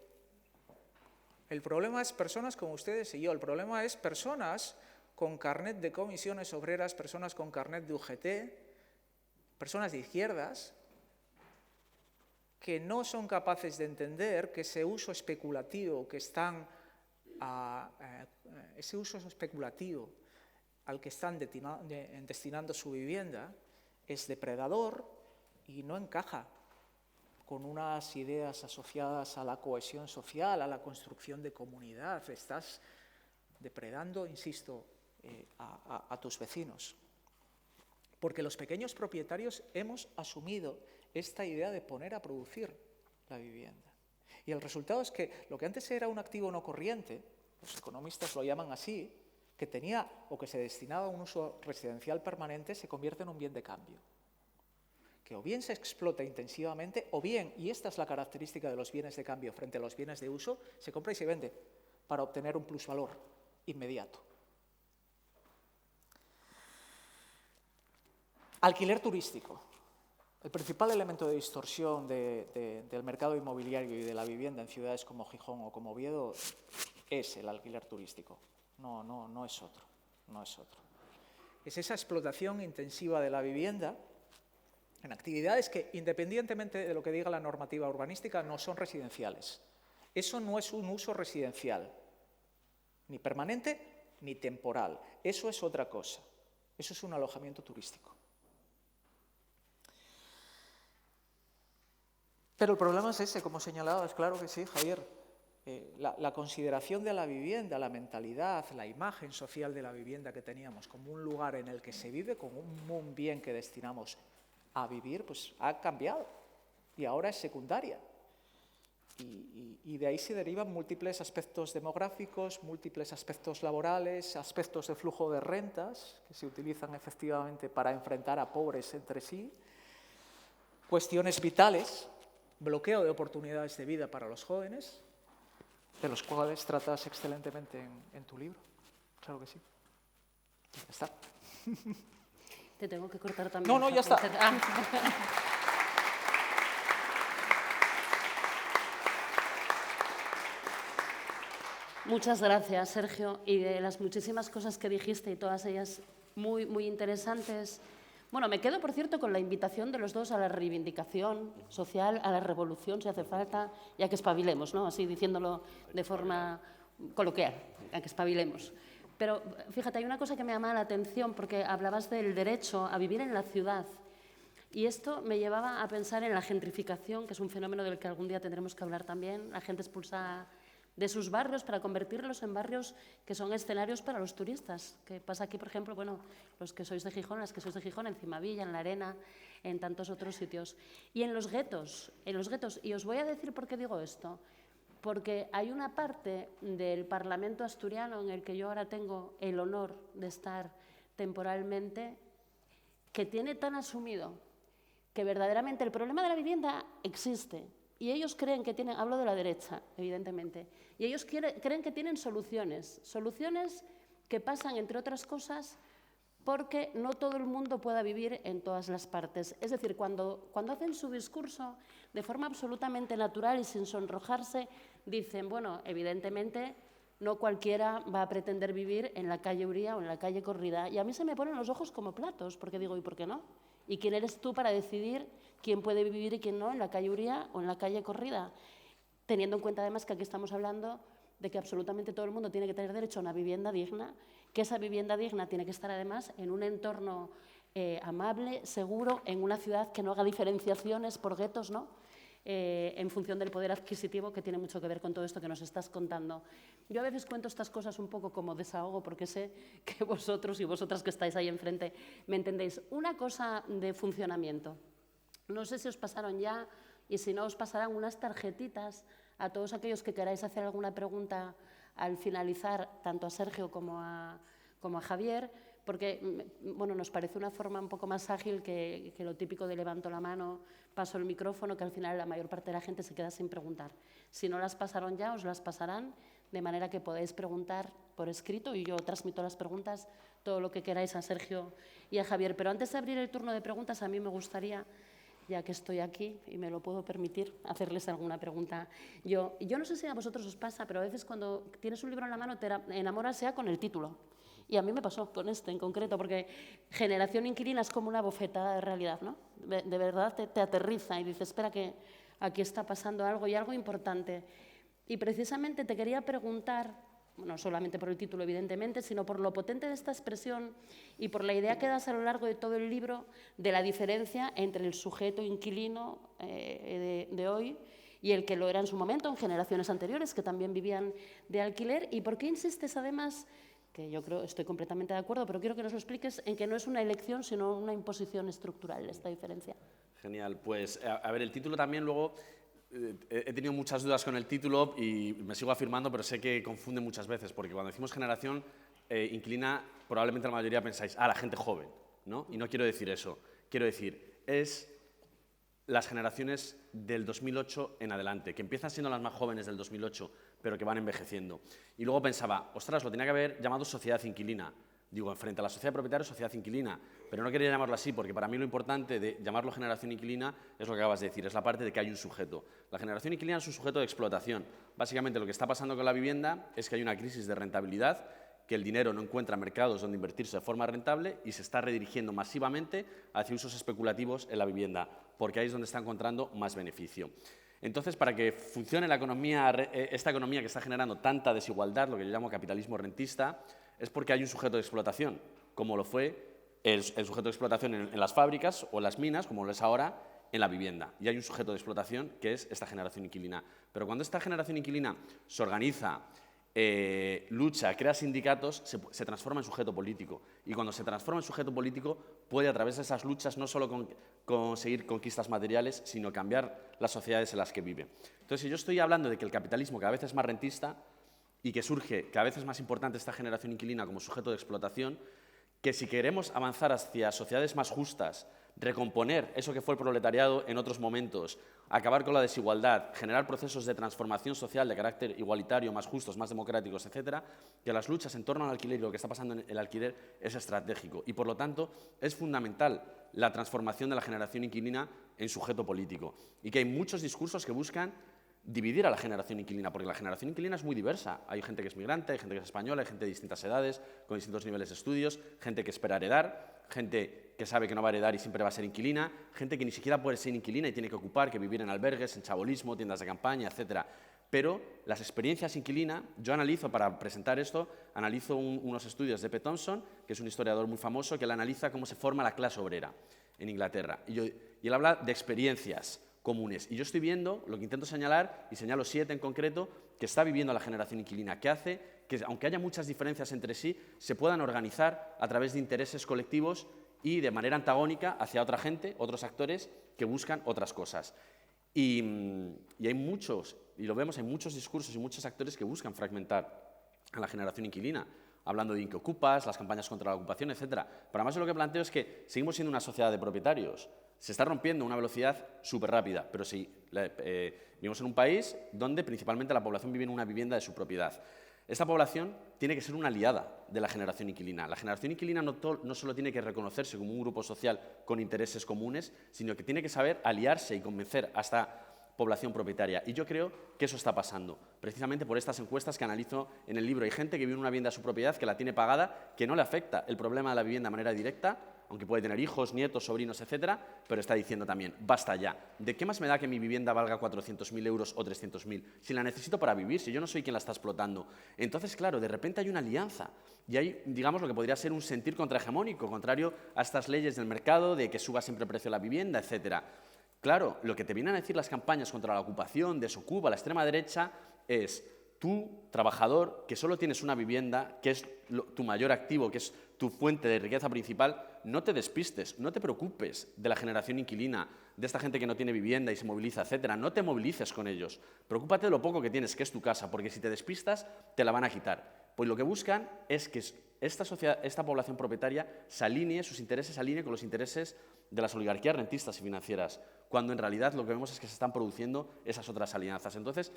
El problema es personas como ustedes y yo, el problema es personas con carnet de comisiones obreras, personas con carnet de UGT, personas de izquierdas, que no son capaces de entender que ese uso especulativo al que están destinando su vivienda es depredador y no encaja con unas ideas asociadas a la cohesión social, a la construcción de comunidad. Estás depredando, insisto, a tus vecinos. Porque los pequeños propietarios hemos asumido esta idea de poner a producir la vivienda. Y el resultado es que lo que antes era un activo no corriente, los economistas lo llaman así, que tenía o que se destinaba a un uso residencial permanente, se convierte en un bien de cambio, que o bien se explota intensivamente, o bien, y esta es la característica de los bienes de cambio frente a los bienes de uso, se compra y se vende para obtener un plusvalor inmediato. Alquiler turístico. El principal elemento de distorsión del mercado inmobiliario y de la vivienda en ciudades como Gijón o como Oviedo es el alquiler turístico. No es otro. Es esa explotación intensiva de la vivienda en actividades que, independientemente de lo que diga la normativa urbanística, no son residenciales. Eso no es un uso residencial, ni permanente ni temporal. Eso es otra cosa. Eso es un alojamiento turístico. Pero el problema es ese, como señalabas, claro que sí, Javier. La consideración de la vivienda, la mentalidad, la imagen social de la vivienda que teníamos como un lugar en el que se vive, como un bien que destinamos a vivir, pues ha cambiado y ahora es secundaria. Y de ahí se derivan múltiples aspectos demográficos, múltiples aspectos laborales, aspectos de flujo de rentas que se utilizan efectivamente para enfrentar a pobres entre sí, cuestiones vitales, bloqueo de oportunidades de vida para los jóvenes, de los cuales tratas excelentemente en tu libro. Claro que sí. Ya está. Te tengo que cortar también. No, ya está. Muchas gracias, Sergio. Y de las muchísimas cosas que dijiste, y todas ellas muy, muy interesantes. Bueno, me quedo, por cierto, con la invitación de los dos a la reivindicación social, a la revolución, si hace falta, y a que espabilemos, ¿no? Así diciéndolo de forma coloquial, a que espabilemos. Pero fíjate, hay una cosa que me llama la atención, porque hablabas del derecho a vivir en la ciudad. Y esto me llevaba a pensar en la gentrificación, que es un fenómeno del que algún día tendremos que hablar también. La gente expulsa de sus barrios para convertirlos en barrios que son escenarios para los turistas. Que pasa aquí, por ejemplo, bueno, los que sois de Gijón, las que sois de Gijón, en Cimavilla, en La Arena, en tantos otros sitios. Y en los guetos, y os voy a decir por qué digo esto. Porque hay una parte del Parlamento asturiano en el que yo ahora tengo el honor de estar temporalmente, que tiene tan asumido que verdaderamente el problema de la vivienda existe. Y ellos creen que tienen, hablo de la derecha, evidentemente, y ellos creen que tienen soluciones que pasan, entre otras cosas, porque no todo el mundo pueda vivir en todas las partes. Es decir, cuando hacen su discurso de forma absolutamente natural y sin sonrojarse, dicen, bueno, evidentemente no cualquiera va a pretender vivir en la calle Uría o en la calle Corrida. Y a mí se me ponen los ojos como platos, porque digo, ¿y por qué no? ¿Y quién eres tú para decidir quién puede vivir y quién no en la calle Uría o en la calle Corrida? Teniendo en cuenta además que aquí estamos hablando de que absolutamente todo el mundo tiene que tener derecho a una vivienda digna, que esa vivienda digna tiene que estar además en un entorno amable, seguro, en una ciudad que no haga diferenciaciones por guetos, ¿no? En función del poder adquisitivo, que tiene mucho que ver con todo esto que nos estás contando. Yo a veces cuento estas cosas un poco como desahogo, porque sé que vosotros y vosotras que estáis ahí enfrente me entendéis. Una cosa de funcionamiento. No sé si os pasaron ya, y si no os pasarán unas tarjetitas a todos aquellos que queráis hacer alguna pregunta al finalizar, tanto a Sergio como a Javier, porque bueno, nos parece una forma un poco más ágil que lo típico de levanto la mano, paso el micrófono, que al final la mayor parte de la gente se queda sin preguntar. Si no las pasaron ya, os las pasarán, de manera que podáis preguntar por escrito y yo transmito las preguntas, todo lo que queráis a Sergio y a Javier. Pero antes de abrir el turno de preguntas, a mí me gustaría, ya que estoy aquí y me lo puedo permitir, hacerles alguna pregunta. Yo no sé si a vosotros os pasa, pero a veces cuando tienes un libro en la mano te enamoras ya con el título. Y a mí me pasó con este en concreto, porque generación inquilina es como una bofetada de realidad, ¿no? De verdad te aterriza y dices, espera que aquí está pasando algo y algo importante. Y precisamente te quería preguntar, no solamente por el título evidentemente, sino por lo potente de esta expresión y por la idea que das a lo largo de todo el libro de la diferencia entre el sujeto inquilino de hoy y el que lo era en su momento, en generaciones anteriores, que también vivían de alquiler. ¿Y por qué insistes además, que yo creo, estoy completamente de acuerdo, pero quiero que nos lo expliques, en que no es una elección, sino una imposición estructural esta diferencia? Genial, pues a ver, el título también luego... He tenido muchas dudas con el título y me sigo afirmando, pero sé que confunde muchas veces, porque cuando decimos generación inquilina, probablemente la mayoría pensáis, la gente joven, ¿no? Y no quiero decir eso. Quiero decir, es las generaciones del 2008 en adelante, que empiezan siendo las más jóvenes del 2008, pero que van envejeciendo. Y luego pensaba, ostras, lo tenía que haber llamado sociedad inquilina. Digo, frente a la sociedad de propietarios, sociedad inquilina, pero no quería llamarlo así, porque para mí lo importante de llamarlo generación inquilina es lo que acabas de decir, es la parte de que hay un sujeto. La generación inquilina es un sujeto de explotación. Básicamente lo que está pasando con la vivienda es que hay una crisis de rentabilidad, que el dinero no encuentra mercados donde invertirse de forma rentable y se está redirigiendo masivamente hacia usos especulativos en la vivienda, porque ahí es donde está encontrando más beneficio. Entonces, para que funcione la economía, esta economía que está generando tanta desigualdad, lo que yo llamo capitalismo rentista, es porque hay un sujeto de explotación, como lo fue el sujeto de explotación en las fábricas o en las minas, como lo es ahora en la vivienda. Y hay un sujeto de explotación que es esta generación inquilina. Pero cuando esta generación inquilina se organiza, lucha, crea sindicatos, se transforma en sujeto político. Y cuando se transforma en sujeto político, puede a través de esas luchas no solo conseguir conquistas materiales, sino cambiar las sociedades en las que vive. Entonces, si yo estoy hablando de que el capitalismo cada vez es más rentista y que surge cada vez es más importante esta generación inquilina como sujeto de explotación, que si queremos avanzar hacia sociedades más justas, recomponer eso que fue el proletariado en otros momentos, acabar con la desigualdad, generar procesos de transformación social de carácter igualitario, más justos, más democráticos, etcétera, que las luchas en torno al alquiler y lo que está pasando en el alquiler es estratégico. Y, por lo tanto, es fundamental la transformación de la generación inquilina en sujeto político. Y que hay muchos discursos que buscan dividir a la generación inquilina, porque la generación inquilina es muy diversa. Hay gente que es migrante, hay gente que es española, hay gente de distintas edades, con distintos niveles de estudios, gente que espera heredar, gente que sabe que no va a heredar y siempre va a ser inquilina, gente que ni siquiera puede ser inquilina y tiene que ocupar, que vivir en albergues, en chabolismo, tiendas de campaña, etcétera. Pero las experiencias inquilina, yo analizo, para presentar esto, analizo unos estudios de P. Thompson, que es un historiador muy famoso, que él analiza cómo se forma la clase obrera en Inglaterra. Y él habla de experiencias comunes. Y yo estoy viendo, lo que intento señalar, y señalo 7 en concreto, que está viviendo la generación inquilina, que hace que, aunque haya muchas diferencias entre sí, se puedan organizar a través de intereses colectivos y de manera antagónica hacia otra gente, otros actores, que buscan otras cosas. Y hay muchos, y lo vemos, hay muchos discursos y muchos actores que buscan fragmentar a la generación inquilina, hablando de inquiocupas, las campañas contra la ocupación, etcétera. Pero además lo que planteo es que seguimos siendo una sociedad de propietarios. Se está rompiendo a una velocidad súper rápida, pero sí, vivimos en un país donde principalmente la población vive en una vivienda de su propiedad. Esta población tiene que ser una aliada de la generación inquilina. La generación inquilina no solo tiene que reconocerse como un grupo social con intereses comunes, sino que tiene que saber aliarse y convencer a esta población propietaria. Y yo creo que eso está pasando, precisamente por estas encuestas que analizo en el libro. Hay gente que vive en una vivienda de su propiedad, que la tiene pagada, que no le afecta el problema de la vivienda de manera directa, aunque puede tener hijos, nietos, sobrinos, etcétera, pero está diciendo también, basta ya. ¿De qué más me da que mi vivienda valga 400.000 euros o 300.000? Si la necesito para vivir, si yo no soy quien la está explotando. Entonces, claro, de repente hay una alianza y hay, digamos, lo que podría ser un sentir contrahegemónico, contrario a estas leyes del mercado de que suba siempre el precio de la vivienda, etcétera. Claro, lo que te vienen a decir las campañas contra la ocupación, desocupa, la extrema derecha, es tú, trabajador, que solo tienes una vivienda, que es tu mayor activo, que es tu fuente de riqueza principal, no te despistes, no te preocupes de la generación inquilina, de esta gente que no tiene vivienda y se moviliza, etcétera. No te movilices con ellos. Preocúpate de lo poco que tienes, que es tu casa, porque si te despistas, te la van a quitar. Pues lo que buscan es que esta población propietaria sus intereses se alinee con los intereses de las oligarquías rentistas y financieras, cuando en realidad lo que vemos es que se están produciendo esas otras alianzas. Entonces,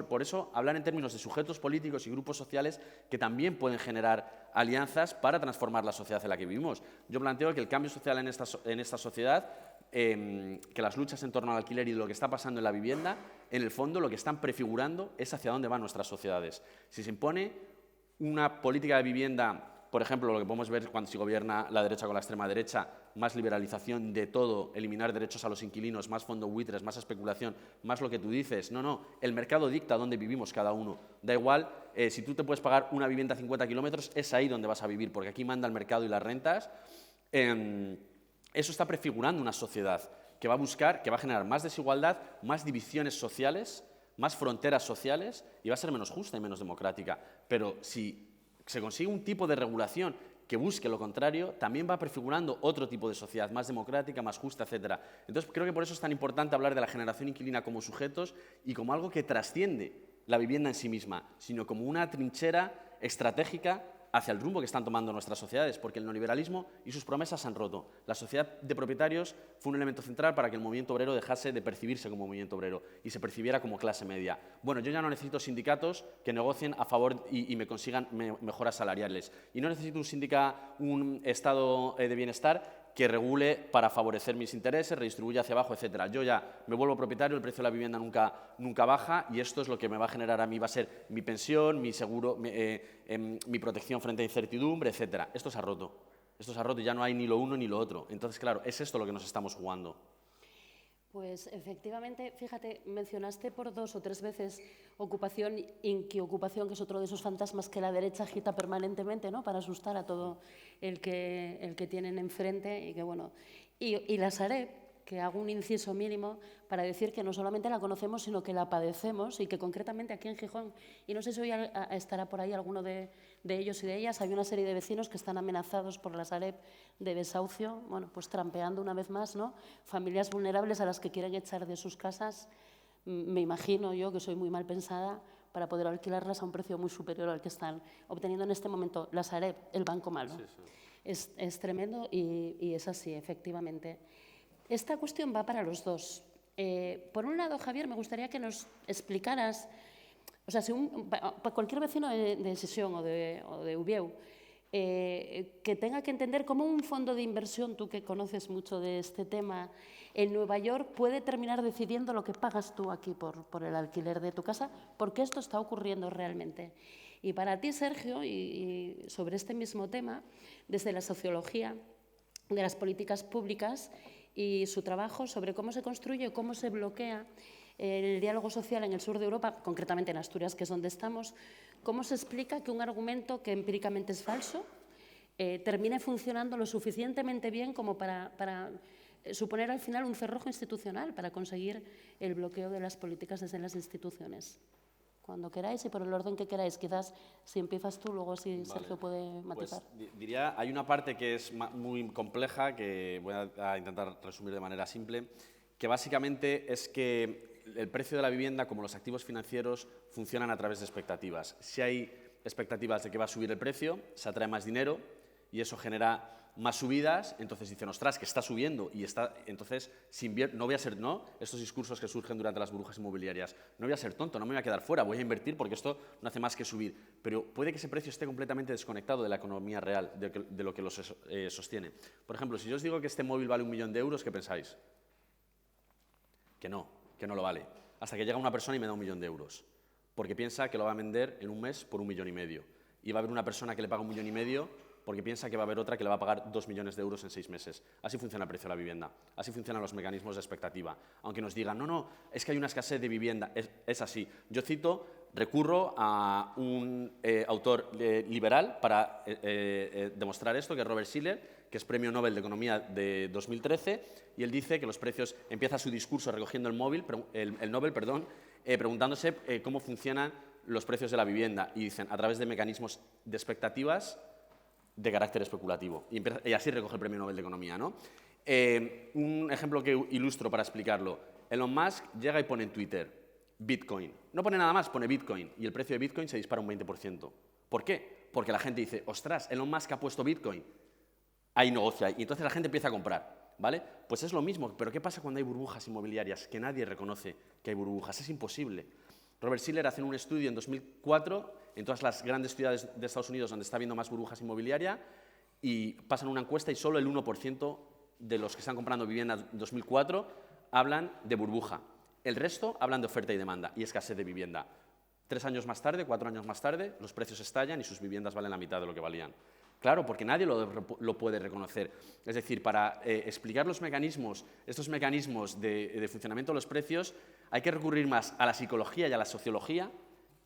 por eso hablar en términos de sujetos políticos y grupos sociales que también pueden generar alianzas para transformar la sociedad en la que vivimos. Yo planteo que el cambio social en esta sociedad, que las luchas en torno al alquiler y lo que está pasando en la vivienda, en el fondo lo que están prefigurando es hacia dónde van nuestras sociedades. Si se impone una política de vivienda, Por ejemplo, lo que podemos ver cuando se gobierna la derecha con la extrema derecha, más liberalización de todo, eliminar derechos a los inquilinos, más fondos buitres, más especulación, más lo que tú dices. No, el mercado dicta dónde vivimos cada uno. Da igual, si tú te puedes pagar una vivienda a 50 kilómetros, es ahí donde vas a vivir, porque aquí manda el mercado y las rentas. Eso está prefigurando una sociedad que va a buscar, que va a generar más desigualdad, más divisiones sociales, más fronteras sociales y va a ser menos justa y menos democrática. Pero si se consigue un tipo de regulación que busque lo contrario, también va prefigurando otro tipo de sociedad, más democrática, más justa, etc. Entonces, creo que por eso es tan importante hablar de la generación inquilina como sujetos y como algo que trasciende la vivienda en sí misma, sino como una trinchera estratégica hacia el rumbo que están tomando nuestras sociedades, porque el neoliberalismo y sus promesas se han roto. La sociedad de propietarios fue un elemento central para que el movimiento obrero dejase de percibirse como movimiento obrero y se percibiera como clase media. Bueno, yo ya no necesito sindicatos que negocien a favor y me consigan mejoras salariales. Y no necesito un estado de bienestar que regule para favorecer mis intereses, redistribuya hacia abajo, etc. Yo ya me vuelvo propietario, el precio de la vivienda nunca baja y esto es lo que me va a generar a mí, va a ser mi pensión, mi seguro, mi protección frente a incertidumbre, etc. Esto se ha roto y ya no hay ni lo uno ni lo otro. Entonces, claro, es esto lo que nos estamos jugando. Pues efectivamente, fíjate, mencionaste por 2 o 3 veces ocupación, inquiocupación, que es otro de esos fantasmas que la derecha agita permanentemente, ¿no?, para asustar a todo el que tienen enfrente. Y que, bueno, y la Sareb, que hago un inciso mínimo para decir que no solamente la conocemos, sino que la padecemos y que concretamente aquí en Gijón, y no sé si hoy estará por ahí alguno de ellos y de ellas, hay una serie de vecinos que están amenazados por la Sareb de desahucio, bueno, pues trampeando una vez más, ¿no?, familias vulnerables a las que quieren echar de sus casas, me imagino yo que soy muy mal pensada, para poder alquilarlas a un precio muy superior al que están obteniendo en este momento la Sareb, el banco malo. Sí, sí. Es tremendo y es así, efectivamente. Esta cuestión va para los dos. Por un lado, Javier, me gustaría que nos explicaras, o sea, si para cualquier vecino de Sesión o de Ubieu, que tenga que entender cómo un fondo de inversión, tú que conoces mucho de este tema, en Nueva York puede terminar decidiendo lo que pagas tú aquí por el alquiler de tu casa, porque esto está ocurriendo realmente. Y para ti, Sergio, y sobre este mismo tema, desde la sociología de las políticas públicas y su trabajo sobre cómo se construye, cómo se bloquea el diálogo social en el sur de Europa, concretamente en Asturias, que es donde estamos, cómo se explica que un argumento que empíricamente es falso termine funcionando lo suficientemente bien como para suponer al final un cerrojo institucional para conseguir el bloqueo de las políticas desde las instituciones. Cuando queráis y por el orden que queráis. Quizás si empiezas tú, luego si Sergio puede matizar. Pues diría, hay una parte que es muy compleja, que voy a intentar resumir de manera simple, que básicamente es que el precio de la vivienda, como los activos financieros, funcionan a través de expectativas. Si hay expectativas de que va a subir el precio, se atrae más dinero y eso genera más subidas, entonces dicen, ostras, que está subiendo y entonces no voy a ser, estos discursos que surgen durante las burbujas inmobiliarias, no voy a ser tonto, no me voy a quedar fuera, voy a invertir porque esto no hace más que subir, pero puede que ese precio esté completamente desconectado de la economía real, de lo que lo sostiene. Por ejemplo, si yo os digo que este móvil vale 1 millón de euros, ¿qué pensáis? Que no lo vale, hasta que llega una persona y me da 1 millón de euros, porque piensa que lo va a vender en un mes por 1,5 millones, y va a haber una persona que le paga 1,5 millones porque piensa que va a haber otra que le va a pagar 2 millones de euros en 6 meses. Así funciona el precio de la vivienda, así funcionan los mecanismos de expectativa. Aunque nos digan, no, es que hay una escasez de vivienda, es así. Yo recurro a un autor liberal para demostrar esto, que es Robert Shiller, que es Premio Nobel de Economía de 2013, y él dice que los precios, empieza su discurso recogiendo el Nobel, preguntándose cómo funcionan los precios de la vivienda, y dicen, a través de mecanismos de expectativas de carácter especulativo. Y así recoge el Premio Nobel de Economía, ¿no? Un ejemplo que ilustro para explicarlo. Elon Musk llega y pone en Twitter Bitcoin. No pone nada más, pone Bitcoin. Y el precio de Bitcoin se dispara un 20%. ¿Por qué? Porque la gente dice, ostras, Elon Musk ha puesto Bitcoin. Hay negocio ahí. Y entonces la gente empieza a comprar, ¿vale? Pues es lo mismo. Pero ¿qué pasa cuando hay burbujas inmobiliarias? Que nadie reconoce que hay burbujas. Es imposible. Robert Shiller hace un estudio en 2004 en todas las grandes ciudades de Estados Unidos donde está habiendo más burbujas inmobiliarias y pasan una encuesta y solo el 1% de los que están comprando vivienda en 2004 hablan de burbuja. El resto hablan de oferta y demanda y escasez de vivienda. 3 años más tarde, 4 años más tarde, los precios estallan y sus viviendas valen la mitad de lo que valían. Claro, porque nadie lo puede reconocer. Es decir, para explicar los mecanismos, estos mecanismos de funcionamiento de los precios, hay que recurrir más a la psicología y a la sociología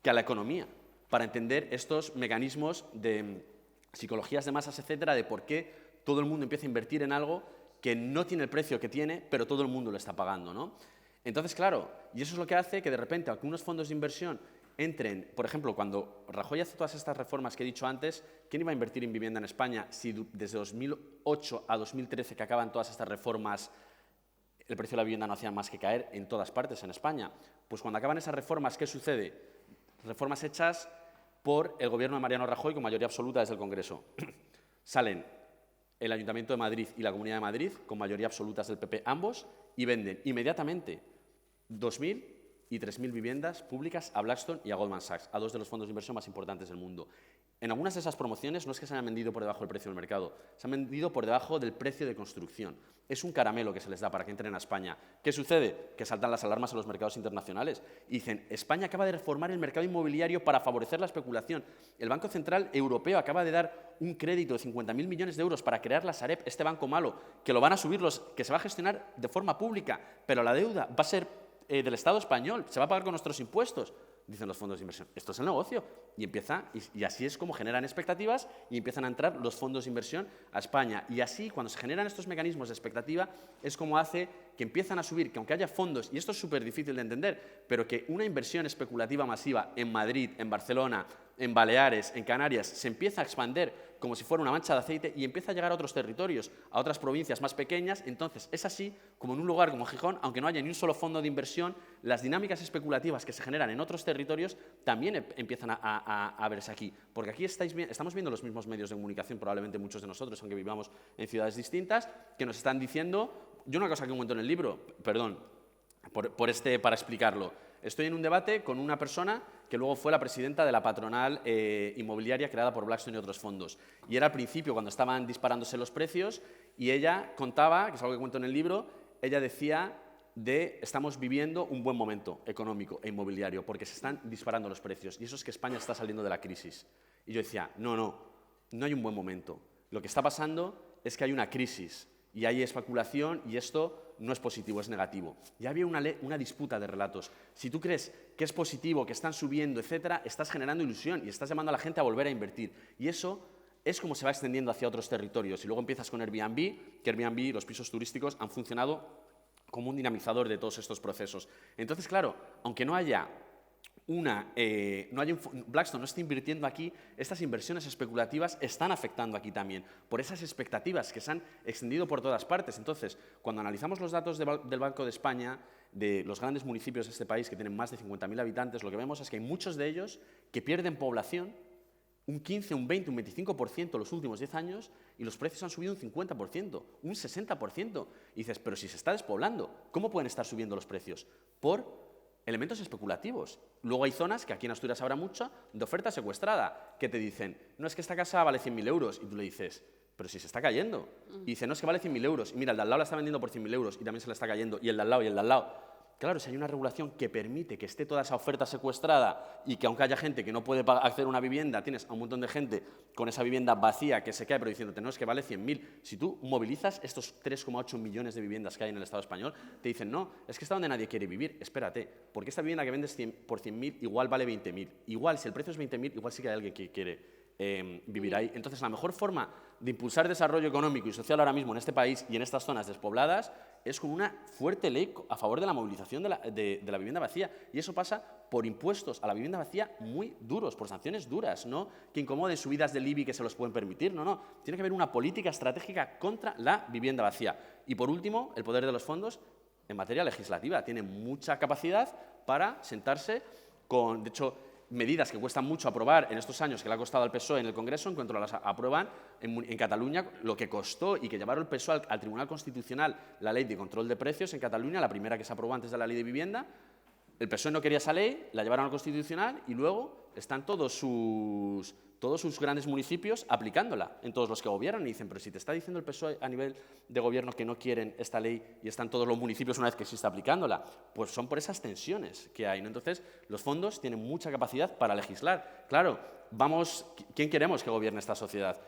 que a la economía, para entender estos mecanismos de psicologías de masas, etcétera, de por qué todo el mundo empieza a invertir en algo que no tiene el precio que tiene, pero todo el mundo lo está pagando, ¿no? Entonces, claro, y eso es lo que hace que de repente algunos fondos de inversión entren, por ejemplo, cuando Rajoy hace todas estas reformas que he dicho antes, ¿quién iba a invertir en vivienda en España si desde 2008 a 2013, que acaban todas estas reformas, el precio de la vivienda no hacía más que caer en todas partes en España? Pues cuando acaban esas reformas, ¿qué sucede? Reformas hechas por el gobierno de Mariano Rajoy con mayoría absoluta desde el Congreso. Salen el Ayuntamiento de Madrid y la Comunidad de Madrid, con mayoría absolutas del PP ambos, y venden inmediatamente 2.000 y 3.000 viviendas públicas a Blackstone y a Goldman Sachs, a dos de los fondos de inversión más importantes del mundo. En algunas de esas promociones no es que se hayan vendido por debajo del precio del mercado, se han vendido por debajo del precio de construcción. Es un caramelo que se les da para que entren a España. ¿Qué sucede? Que saltan las alarmas en los mercados internacionales y dicen, España acaba de reformar el mercado inmobiliario para favorecer la especulación. El Banco Central Europeo acaba de dar un crédito de 50.000 millones de euros para crear la Sareb, este banco malo, que lo van a subir, que se va a gestionar de forma pública, pero la deuda va a ser del Estado español, se va a pagar con nuestros impuestos. Dicen los fondos de inversión, esto es el negocio. Y así es como generan expectativas y empiezan a entrar los fondos de inversión a España. Y así, cuando se generan estos mecanismos de expectativa, es como hace que empiezan a subir, que aunque haya fondos, y esto es súper difícil de entender, pero que una inversión especulativa masiva en Madrid, en Barcelona, en Baleares, en Canarias, se empieza a expandir como si fuera una mancha de aceite y empieza a llegar a otros territorios, a otras provincias más pequeñas. Entonces, es así como en un lugar como Gijón, aunque no haya ni un solo fondo de inversión, las dinámicas especulativas que se generan en otros territorios también empiezan a verse aquí. Porque aquí estamos viendo los mismos medios de comunicación, probablemente muchos de nosotros, aunque vivamos en ciudades distintas, que nos están diciendo, yo una cosa que cuento en el libro, perdón, para explicarlo. Estoy en un debate con una persona que luego fue la presidenta de la patronal inmobiliaria creada por Blackstone y otros fondos. Y era al principio, cuando estaban disparándose los precios, y ella contaba, que es algo que cuento en el libro, ella decía estamos viviendo un buen momento económico e inmobiliario, porque se están disparando los precios, y eso es que España está saliendo de la crisis. Y yo decía, no hay un buen momento. Lo que está pasando es que hay una crisis, y hay especulación, y esto no es positivo, es negativo. Ya había una disputa de relatos. Si tú crees que es positivo, que están subiendo, etcétera, estás generando ilusión y estás llamando a la gente a volver a invertir. Y eso es como se va extendiendo hacia otros territorios. Y luego empiezas con Airbnb, que Airbnb, los pisos turísticos, han funcionado como un dinamizador de todos estos procesos. Entonces, claro, aunque no haya Blackstone no está invirtiendo aquí, estas inversiones especulativas están afectando aquí también, por esas expectativas que se han extendido por todas partes. Entonces, cuando analizamos los datos del Banco de España, de los grandes municipios de este país que tienen más de 50.000 habitantes, lo que vemos es que hay muchos de ellos que pierden población, un 15, un 20, un 25% los últimos 10 años, y los precios han subido un 50%, un 60%. Y dices, pero si se está despoblando, ¿cómo pueden estar subiendo los precios? Por elementos especulativos. Luego hay zonas, que aquí en Asturias habrá mucho, de oferta secuestrada, que te dicen, no, es que esta casa vale 100.000 euros, y tú le dices, pero si se está cayendo. Y dice, no, es que vale 100.000 euros, y mira, el de al lado la está vendiendo por 100.000 euros, y también se le está cayendo, y el de al lado, y el de al lado. Claro, si hay una regulación que permite que esté toda esa oferta secuestrada y que aunque haya gente que no puede acceder a una vivienda, tienes a un montón de gente con esa vivienda vacía que se cae, pero diciéndote, no, es que vale 100.000. Si tú movilizas estos 3,8 millones de viviendas que hay en el Estado español, te dicen, no, es que está donde nadie quiere vivir. Espérate, porque esta vivienda que vendes por 100.000 igual vale 20.000. Igual, si el precio es 20.000, igual sí que hay alguien que quiere vivir ahí. Entonces, la mejor forma de impulsar desarrollo económico y social ahora mismo en este país y en estas zonas despobladas es con una fuerte ley a favor de la movilización de la vivienda vacía. Y eso pasa por impuestos a la vivienda vacía muy duros, por sanciones duras, no que incomoden subidas del IBI que se los pueden permitir, no. Tiene que haber una política estratégica contra la vivienda vacía. Y por último, el poder de los fondos en materia legislativa. Tiene mucha capacidad para sentarse con, de hecho, medidas que cuestan mucho aprobar en estos años que le ha costado al PSOE en el Congreso, en cuanto las aprueban en Cataluña, lo que costó y que llevaron el PSOE al Tribunal Constitucional la ley de control de precios en Cataluña, la primera que se aprobó antes de la ley de vivienda. El PSOE no quería esa ley, la llevaron al Constitucional y luego están todos sus grandes municipios aplicándola en todos los que gobiernan y dicen, pero si te está diciendo el PSOE a nivel de gobierno que no quieren esta ley y están todos los municipios una vez que se está aplicándola, pues son por esas tensiones que hay, ¿no? Entonces, los fondos tienen mucha capacidad para legislar. Claro, ¿quién queremos que gobierne esta sociedad?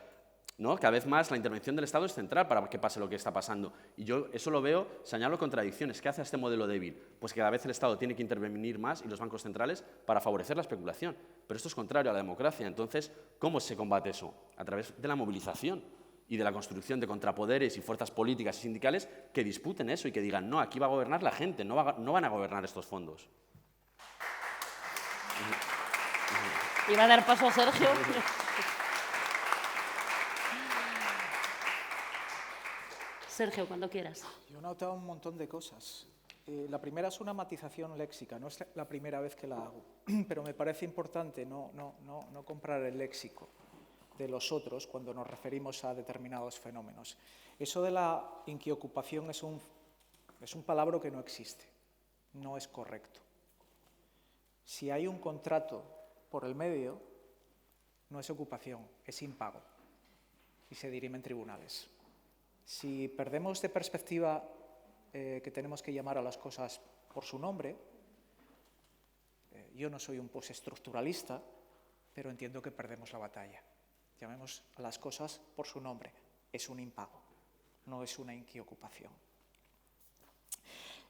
¿no? Cada vez más la intervención del Estado es central para que pase lo que está pasando. Y yo eso lo veo, señalo contradicciones. ¿Qué hace este modelo débil? Pues que cada vez el Estado tiene que intervenir más y los bancos centrales para favorecer la especulación. Pero esto es contrario a la democracia. Entonces, ¿cómo se combate eso? A través de la movilización y de la construcción de contrapoderes y fuerzas políticas y sindicales que disputen eso y que digan, no, aquí va a gobernar la gente, no van a gobernar estos fondos. Iba a dar paso a Sergio. Sergio, cuando quieras. Yo he notado un montón de cosas. La primera es una matización léxica, no es la primera vez que la hago, pero me parece importante no comprar el léxico de los otros cuando nos referimos a determinados fenómenos. Eso de la inquiocupación es un palabra que no existe, no es correcto. Si hay un contrato por el medio, no es ocupación, es impago y se dirime en tribunales. Si perdemos de perspectiva que tenemos que llamar a las cosas por su nombre, yo no soy un postestructuralista, pero entiendo que perdemos la batalla. Llamemos a las cosas por su nombre. Es un impago, no es una inquiocupación.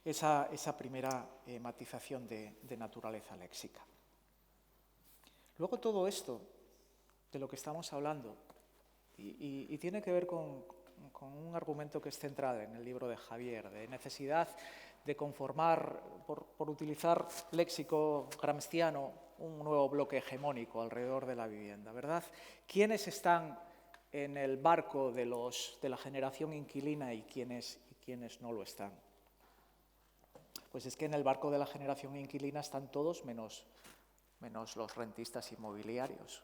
Esa primera matización de naturaleza léxica. Luego todo esto de lo que estamos hablando, y tiene que ver con un argumento que es central en el libro de Javier, de necesidad de conformar, por utilizar léxico gramsciano, un nuevo bloque hegemónico alrededor de la vivienda, ¿verdad? ¿Quiénes están en el barco de la generación inquilina y quiénes no lo están? Pues es que en el barco de la generación inquilina están todos menos los rentistas inmobiliarios.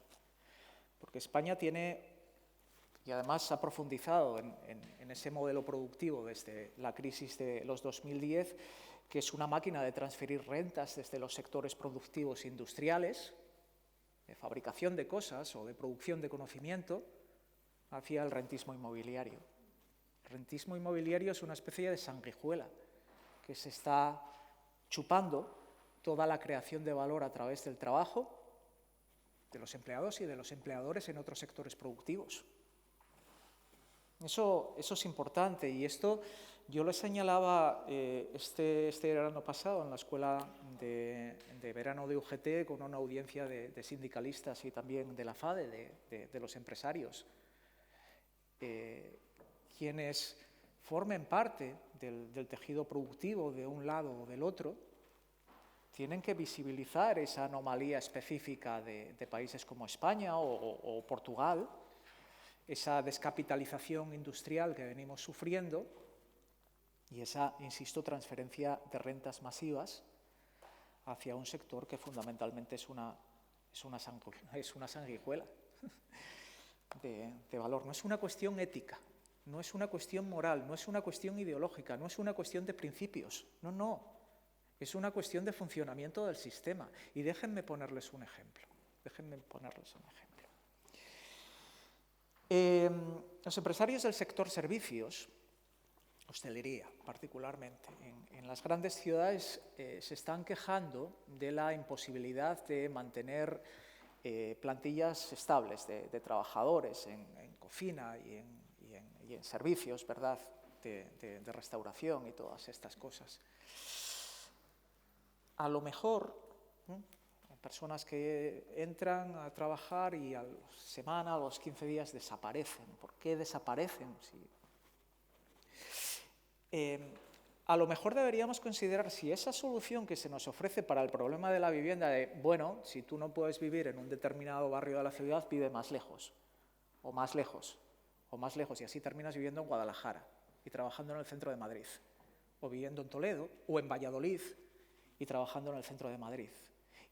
Porque España tiene, y además ha profundizado en ese modelo productivo desde la crisis de los 2010, que es una máquina de transferir rentas desde los sectores productivos industriales, de fabricación de cosas o de producción de conocimiento, hacia el rentismo inmobiliario. El rentismo inmobiliario es una especie de sanguijuela que se está chupando toda la creación de valor a través del trabajo de los empleados y de los empleadores en otros sectores productivos. Eso es importante y esto yo lo señalaba este verano pasado en la escuela de verano de UGT con una audiencia de sindicalistas y también de la FADE, de los empresarios. Quienes formen parte del tejido productivo de un lado o del otro tienen que visibilizar esa anomalía específica de países como España o Portugal, esa descapitalización industrial que venimos sufriendo y esa, insisto, transferencia de rentas masivas hacia un sector que fundamentalmente es una sanguijuela de valor. No es una cuestión ética, no es una cuestión moral, no es una cuestión ideológica, no es una cuestión de principios, no. Es una cuestión de funcionamiento del sistema. Y déjenme ponerles un ejemplo. Los empresarios del sector servicios, hostelería particularmente, en las grandes ciudades se están quejando de la imposibilidad de mantener plantillas estables de trabajadores en cocina y en servicios, ¿verdad?, de restauración y todas estas cosas. A lo mejor, personas que entran a trabajar y a la semana, a los 15 días desaparecen. ¿Por qué desaparecen? A lo mejor deberíamos considerar si esa solución que se nos ofrece para el problema de la vivienda bueno, si tú no puedes vivir en un determinado barrio de la ciudad, vive más lejos, o más lejos, o más lejos, y así terminas viviendo en Guadalajara y trabajando en el centro de Madrid, o viviendo en Toledo, o en Valladolid, y trabajando en el centro de Madrid.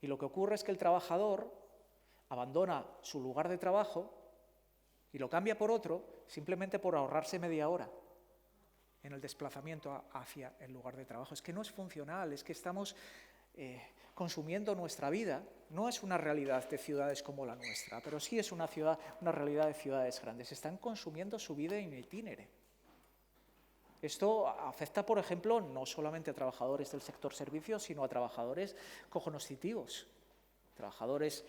Y lo que ocurre es que el trabajador abandona su lugar de trabajo y lo cambia por otro simplemente por ahorrarse media hora en el desplazamiento hacia el lugar de trabajo. Es que no es funcional, es que estamos consumiendo nuestra vida. No es una realidad de ciudades como la nuestra, pero sí es una realidad de ciudades grandes. Están consumiendo su vida in itinere. Esto afecta, por ejemplo, no solamente a trabajadores del sector servicios, sino a trabajadores cognoscitivos, trabajadores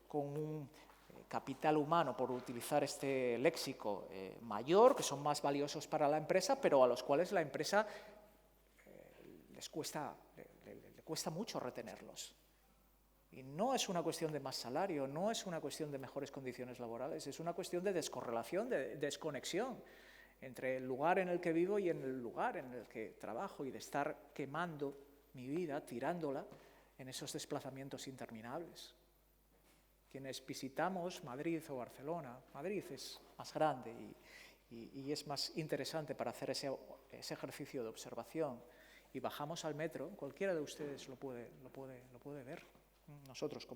con un capital humano, por utilizar este léxico, mayor, que son más valiosos para la empresa, pero a los cuales la empresa le cuesta mucho retenerlos. Y no es una cuestión de más salario, no es una cuestión de mejores condiciones laborales, es una cuestión de descorrelación, de desconexión entre el lugar en el que vivo y en el lugar en el que trabajo, y de estar quemando mi vida, tirándola en esos desplazamientos interminables. Quienes visitamos Madrid o Barcelona, Madrid es más grande y es más interesante para hacer ese ejercicio de observación, y bajamos al metro, cualquiera de ustedes lo puede ver, nosotros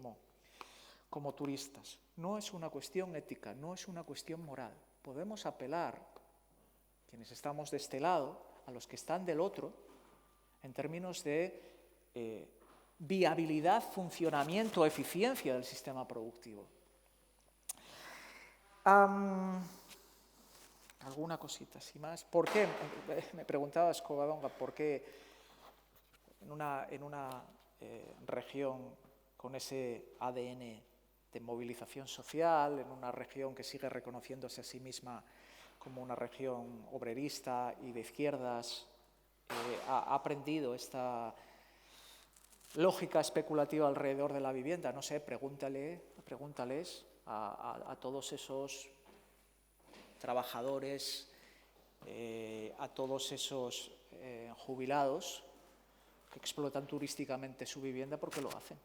como turistas. No es una cuestión ética, no es una cuestión moral. Podemos apelar, quienes estamos de este lado, a los que están del otro, en términos de viabilidad, funcionamiento, eficiencia del sistema productivo. Alguna cosita, sin más. ¿Por qué? Me preguntaba Covadonga, ¿por qué en una región con ese ADN de movilización social, en una región que sigue reconociéndose a sí misma como una región obrerista y de izquierdas, ha aprendido esta lógica especulativa alrededor de la vivienda? No sé, pregúntales a todos esos trabajadores, a todos esos jubilados que explotan turísticamente su vivienda, ¿por qué lo hacen?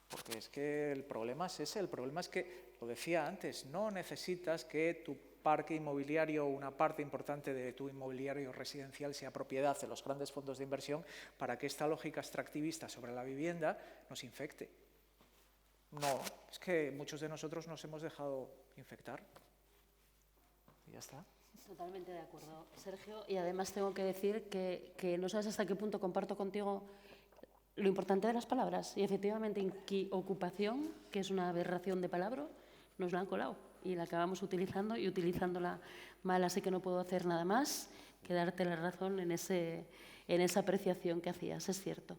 Porque es que el problema es ese, el problema es que, lo decía antes, no necesitas que tu parque inmobiliario, una parte importante de tu inmobiliario residencial, sea propiedad de los grandes fondos de inversión para que esta lógica extractivista sobre la vivienda nos infecte. No, es que muchos de nosotros nos hemos dejado infectar. Y ya está. Totalmente de acuerdo, Sergio. Y además tengo que decir que no sabes hasta qué punto comparto contigo lo importante de las palabras. Y efectivamente, ocupación, que es una aberración de palabra, nos la han colado y la acabamos utilizando y utilizándola mal. Así que no puedo hacer nada más que darte la razón en esa apreciación que hacías, es cierto.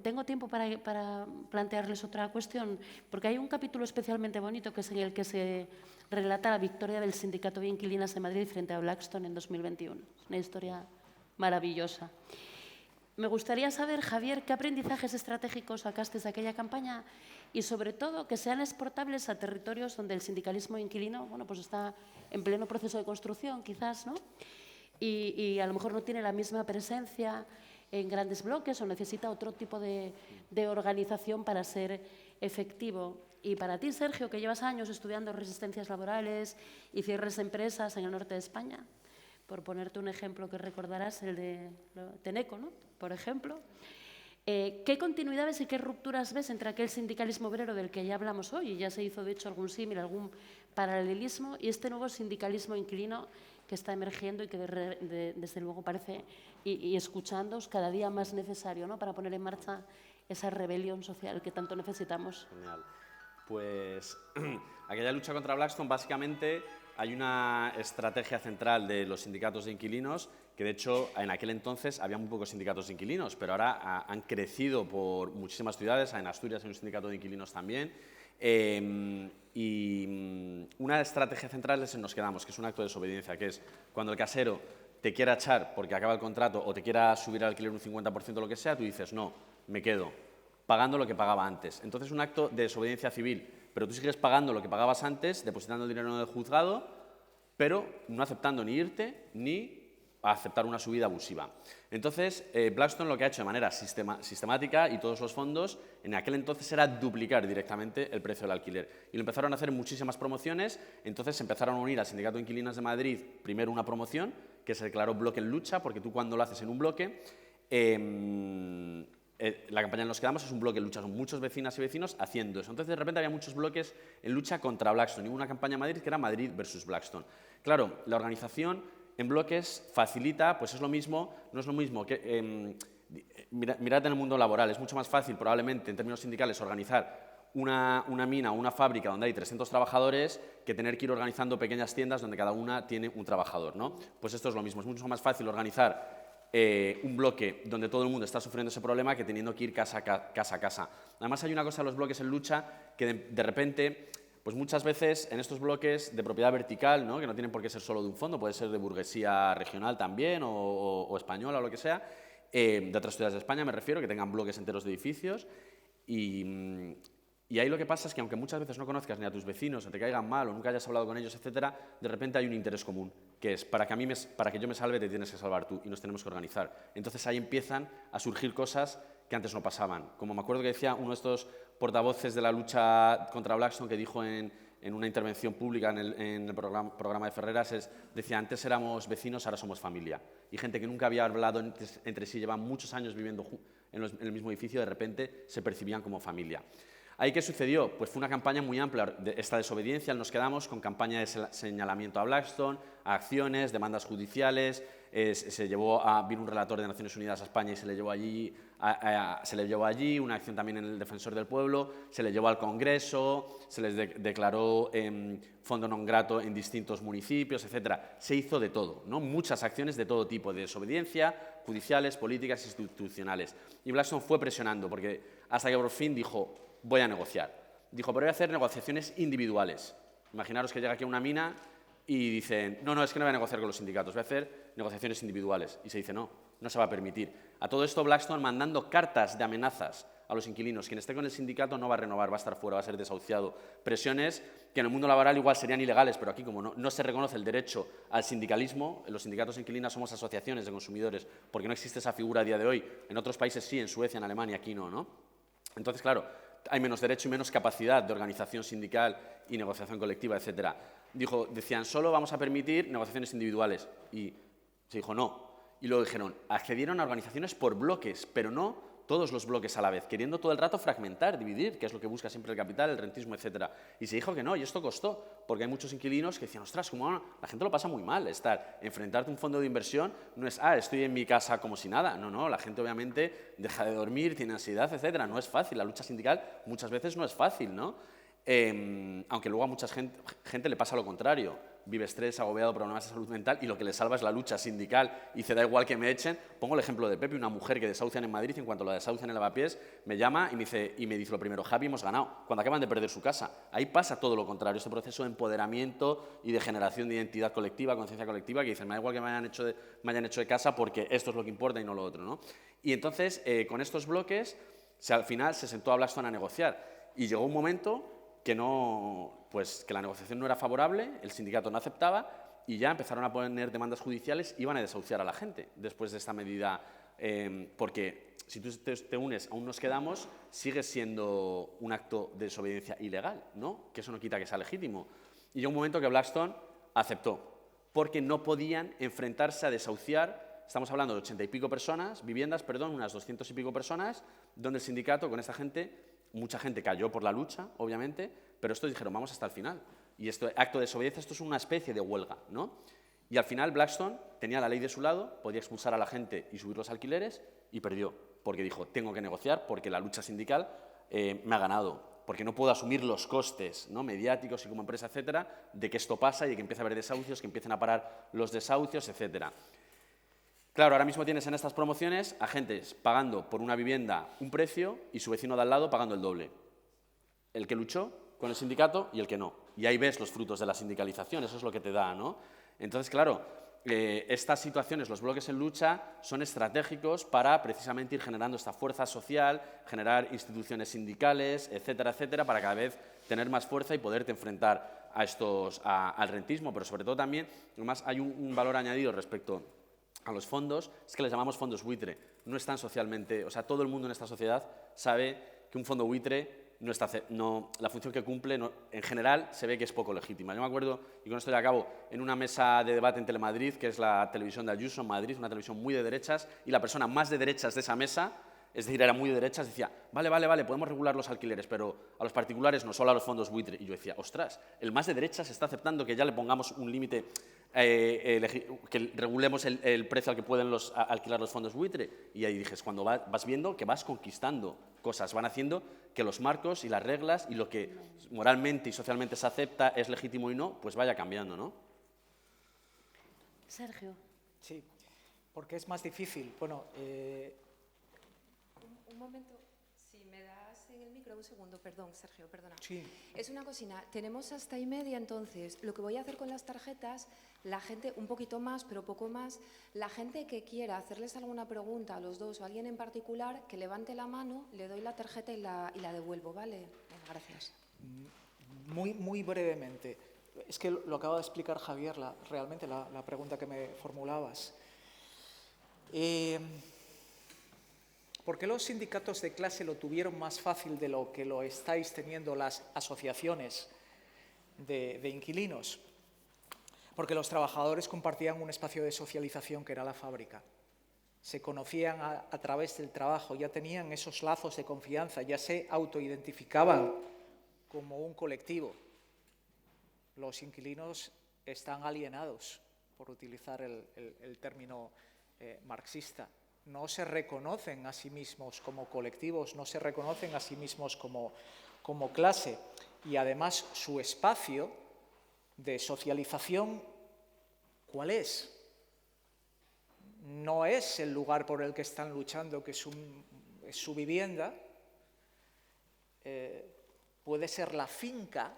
Tengo tiempo para plantearles otra cuestión, porque hay un capítulo especialmente bonito que es en el que se relata la victoria del Sindicato de Inquilinas de Madrid frente a Blackstone en 2021. Es una historia maravillosa. Me gustaría saber, Javier, qué aprendizajes estratégicos sacaste de aquella campaña y, sobre todo, que sean exportables a territorios donde el sindicalismo inquilino pues está en pleno proceso de construcción, quizás, ¿no? Y a lo mejor no tiene la misma presencia en grandes bloques o necesita otro tipo de organización para ser efectivo. Y para ti, Sergio, que llevas años estudiando resistencias laborales y cierres de empresas en el norte de España, por ponerte un ejemplo que recordarás, el de Tenneco, ¿no? Por ejemplo, ¿qué continuidades y qué rupturas ves entre aquel sindicalismo obrero del que ya hablamos hoy, y ya se hizo de hecho algún símil, algún paralelismo, y este nuevo sindicalismo inquilino que está emergiendo y que desde luego parece, y escuchándoos, cada día más necesario, ¿no?, para poner en marcha esa rebelión social que tanto necesitamos? Genial. Pues aquella lucha contra Blackstone, básicamente hay una estrategia central de los sindicatos de inquilinos, que de hecho en aquel entonces había muy pocos sindicatos de inquilinos, pero ahora han crecido por muchísimas ciudades. En Asturias hay un sindicato de inquilinos también. Y una estrategia central es en nos quedamos, que es un acto de desobediencia, que es cuando el casero te quiera echar porque acaba el contrato o te quiera subir al alquiler un 50% o lo que sea, tú dices, no, me quedo, pagando lo que pagaba antes. Entonces es un acto de desobediencia civil, pero tú sigues pagando lo que pagabas antes, depositando dinero en el juzgado, pero no aceptando ni irte ni a aceptar una subida abusiva. Entonces, Blackstone lo que ha hecho de manera sistemática, y todos los fondos, en aquel entonces era duplicar directamente el precio del alquiler. Y lo empezaron a hacer muchísimas promociones. Entonces empezaron a unir al Sindicato de Inquilinos de Madrid primero una promoción, que se declaró bloque en lucha, porque tú cuando lo haces en un bloque, la campaña Nos Quedamos es un bloque en lucha, son muchos vecinas y vecinos haciendo eso. Entonces, de repente había muchos bloques en lucha contra Blackstone, y hubo una campaña en Madrid que era Madrid versus Blackstone. Claro, la organización en bloques facilita, pues es lo mismo, no es lo mismo que mirad en el mundo laboral, es mucho más fácil probablemente en términos sindicales organizar una mina o una fábrica donde hay 300 trabajadores que tener que ir organizando pequeñas tiendas donde cada una tiene un trabajador, ¿no? Pues esto es lo mismo, es mucho más fácil organizar un bloque donde todo el mundo está sufriendo ese problema que teniendo que ir casa a casa. Además hay una cosa de los bloques en lucha que de repente Pues muchas veces en estos bloques de propiedad vertical, ¿no? Que no tienen por qué ser solo de un fondo, puede ser de burguesía regional también o española o lo que sea, de otras ciudades de España me refiero, que tengan bloques enteros de edificios. Y ahí lo que pasa es que aunque muchas veces no conozcas ni a tus vecinos, o te caigan mal, o nunca hayas hablado con ellos, etcétera, de repente hay un interés común, que es para que yo me salve te tienes que salvar tú y nos tenemos que organizar. Entonces ahí empiezan a surgir cosas que antes no pasaban. Como me acuerdo que decía uno de estos portavoces de la lucha contra Blackstone que dijo en una intervención pública en el programa de Ferreras, decía, antes éramos vecinos, ahora somos familia. Y gente que nunca había hablado entre sí, llevan muchos años viviendo en el mismo edificio, de repente se percibían como familia. ¿Ahí qué sucedió? Pues fue una campaña muy amplia de esta desobediencia. Nos quedamos con campaña de señalamiento a Blackstone, a acciones, demandas judiciales. Vino un relator de Naciones Unidas a España y se le llevó allí, una acción también en el Defensor del Pueblo, se le llevó al Congreso, se les declaró fondo non grato en distintos municipios, etc. Se hizo de todo, ¿no? Muchas acciones de todo tipo, de desobediencia, judiciales, políticas, institucionales. Y Blackstone fue presionando, porque hasta que por fin dijo, voy a negociar. Dijo, pero voy a hacer negociaciones individuales. Imaginaros que llega aquí a una mina y dicen, no, es que no voy a negociar con los sindicatos, voy a hacer negociaciones individuales. Y se dice, no se va a permitir. A todo esto Blackstone mandando cartas de amenazas a los inquilinos. Quien esté con el sindicato no va a renovar, va a estar fuera, va a ser desahuciado. Presiones que en el mundo laboral igual serían ilegales, pero aquí como no se reconoce el derecho al sindicalismo, los sindicatos inquilinos somos asociaciones de consumidores, porque no existe esa figura a día de hoy. En otros países sí, en Suecia, en Alemania, aquí no. Entonces, claro, hay menos derecho y menos capacidad de organización sindical y negociación colectiva, etc. Decían, solo vamos a permitir negociaciones individuales. Y se dijo, no. Y luego dijeron, accedieron a organizaciones por bloques, pero no todos los bloques a la vez, queriendo todo el rato fragmentar, dividir, que es lo que busca siempre el capital, el rentismo, etc. Y se dijo que no, y esto costó, porque hay muchos inquilinos que decían, ostras, ¿cómo la gente lo pasa muy mal? Enfrentarte a un fondo de inversión no es, estoy en mi casa como si nada. No, la gente obviamente deja de dormir, tiene ansiedad, etc. No es fácil, la lucha sindical muchas veces no es fácil, ¿no? Aunque luego a mucha gente le pasa lo contrario. Vive estrés, agobiado, problemas de salud mental y lo que le salva es la lucha sindical y dice, da igual que me echen. Pongo el ejemplo de Pepe, una mujer que desahucian en Madrid, en cuanto la desahucian en Lavapiés, me llama y me dice lo primero, Javi, hemos ganado, cuando acaban de perder su casa. Ahí pasa todo lo contrario, este proceso de empoderamiento y de generación de identidad colectiva, conciencia colectiva, que dicen, me da igual que me hayan hecho de casa porque esto es lo que importa y no lo otro, ¿no? Y entonces, con estos bloques, al final se sentó a Blackstone a negociar y llegó un momento que la negociación no era favorable, el sindicato no aceptaba y ya empezaron a poner demandas judiciales y iban a desahuciar a la gente después de esta medida, porque si tú te unes a un nos quedamos, sigue siendo un acto de desobediencia ilegal, ¿no? Que eso no quita que sea legítimo. Y llegó un momento que Blackstone aceptó, porque no podían enfrentarse a desahuciar. Estamos hablando de 80 y pico personas, unas 200 y pico personas, donde el sindicato con esta gente, mucha gente cayó por la lucha, obviamente, pero estos dijeron, vamos hasta el final. Y acto de desobediencia, esto es una especie de huelga, ¿no? Y al final Blackstone tenía la ley de su lado, podía expulsar a la gente y subir los alquileres, y perdió, porque dijo, tengo que negociar, porque la lucha sindical me ha ganado, porque no puedo asumir los costes, ¿no? Mediáticos y como empresa, etcétera, de que esto pasa y de que empiece a haber desahucios, que empiecen a parar los desahucios, etcétera. Claro, ahora mismo tienes en estas promociones agentes pagando por una vivienda un precio y su vecino de al lado pagando el doble. El que luchó con el sindicato y el que no. Y ahí ves los frutos de la sindicalización, eso es lo que te da, ¿no? Entonces, claro, estas situaciones, los bloques en lucha, son estratégicos para precisamente ir generando esta fuerza social, generar instituciones sindicales, etcétera, etcétera, para cada vez tener más fuerza y poderte enfrentar al rentismo, pero sobre todo también, además, hay un valor añadido respecto a los fondos, es que les llamamos fondos buitre. No están socialmente, todo el mundo en esta sociedad sabe que un fondo buitre la función que cumple, en general, se ve que es poco legítima. Yo me acuerdo, y con esto ya acabo, en una mesa de debate en Telemadrid, que es la televisión de Ayuso en Madrid, una televisión muy de derechas, y la persona más de derechas de esa mesa, es decir, era muy de derechas, decía, vale, podemos regular los alquileres, pero a los particulares no, solo a los fondos buitre. Y yo decía, ostras, el más de derechas está aceptando que ya le pongamos un límite, que regulemos el precio al que pueden alquilar los fondos buitre. Y ahí dije, es cuando vas viendo que vas conquistando cosas, van haciendo que los marcos y las reglas y lo que moralmente y socialmente se acepta es legítimo y no, pues vaya cambiando, ¿no? Sergio. Sí, porque es más difícil. Bueno, Un momento. Si me das en el micro un segundo, perdón, Sergio, perdona. Sí. Es una cocina, tenemos hasta y media, entonces, lo que voy a hacer con las tarjetas, la gente, un poquito más, pero poco más, la gente que quiera hacerles alguna pregunta a los dos o a alguien en particular, que levante la mano, le doy la tarjeta y la devuelvo, ¿vale? Venga, gracias. Muy brevemente. Es que lo acaba de explicar Javier, realmente la pregunta que me formulabas. ¿Por qué los sindicatos de clase lo tuvieron más fácil de lo que lo estáis teniendo las asociaciones de inquilinos? Porque los trabajadores compartían un espacio de socialización que era la fábrica. Se conocían a través del trabajo, ya tenían esos lazos de confianza, ya se autoidentificaban como un colectivo. Los inquilinos están alienados, por utilizar el término marxista. No se reconocen a sí mismos como colectivos, no se reconocen a sí mismos como clase. Y además su espacio de socialización, ¿cuál es? No es el lugar por el que están luchando, que es su vivienda. Puede ser la finca,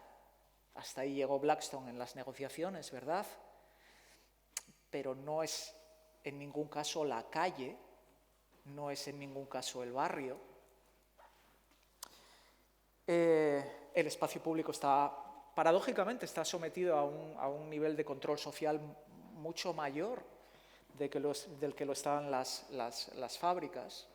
hasta ahí llegó Blackstone en las negociaciones, ¿verdad? Pero no es en ningún caso la calle, no es en ningún caso el barrio. El espacio público paradójicamente está sometido a un nivel de control social mucho mayor del que lo estaban las fábricas.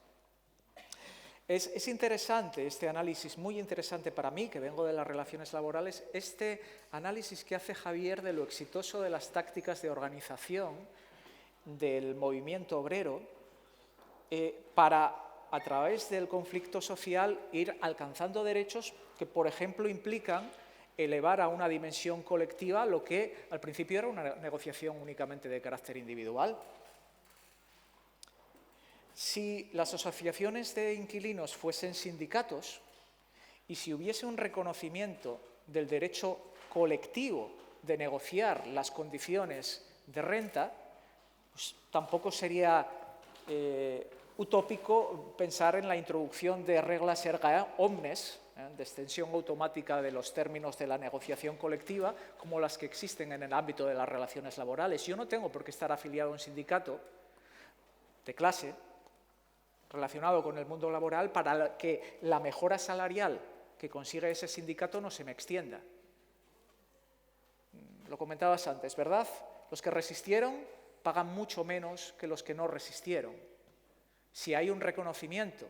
Es interesante este análisis, muy interesante para mí, que vengo de las relaciones laborales, este análisis que hace Javier de lo exitoso de las tácticas de organización del movimiento obrero para, a través del conflicto social, ir alcanzando derechos que, por ejemplo, implican elevar a una dimensión colectiva lo que al principio era una negociación únicamente de carácter individual. Si las asociaciones de inquilinos fuesen sindicatos y si hubiese un reconocimiento del derecho colectivo de negociar las condiciones de renta, pues tampoco sería utópico pensar en la introducción de reglas erga omnes, de extensión automática de los términos de la negociación colectiva, como las que existen en el ámbito de las relaciones laborales. Yo no tengo por qué estar afiliado a un sindicato de clase relacionado con el mundo laboral para que la mejora salarial que consigue ese sindicato no se me extienda. Lo comentabas antes, ¿verdad? Los que resistieron pagan mucho menos que los que no resistieron. Si hay un reconocimiento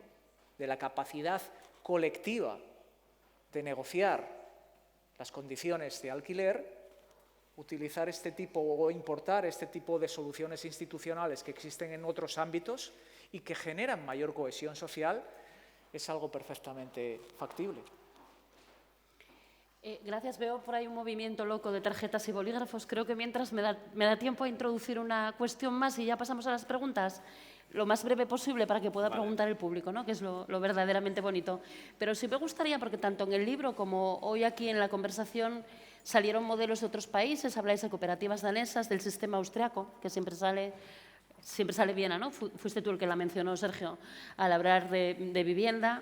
de la capacidad colectiva de negociar las condiciones de alquiler, utilizar este tipo o importar este tipo de soluciones institucionales que existen en otros ámbitos y que generan mayor cohesión social es algo perfectamente factible. Gracias. Veo por ahí un movimiento loco de tarjetas y bolígrafos. Creo que mientras me da tiempo a introducir una cuestión más y ya pasamos a las preguntas lo más breve posible para que pueda preguntar el público, ¿no? Que es lo verdaderamente bonito. Pero sí me gustaría, porque tanto en el libro como hoy aquí en la conversación salieron modelos de otros países, habláis de cooperativas danesas, del sistema austriaco, que siempre sale bien, ¿no? Fuiste tú el que la mencionó, Sergio, al hablar de vivienda.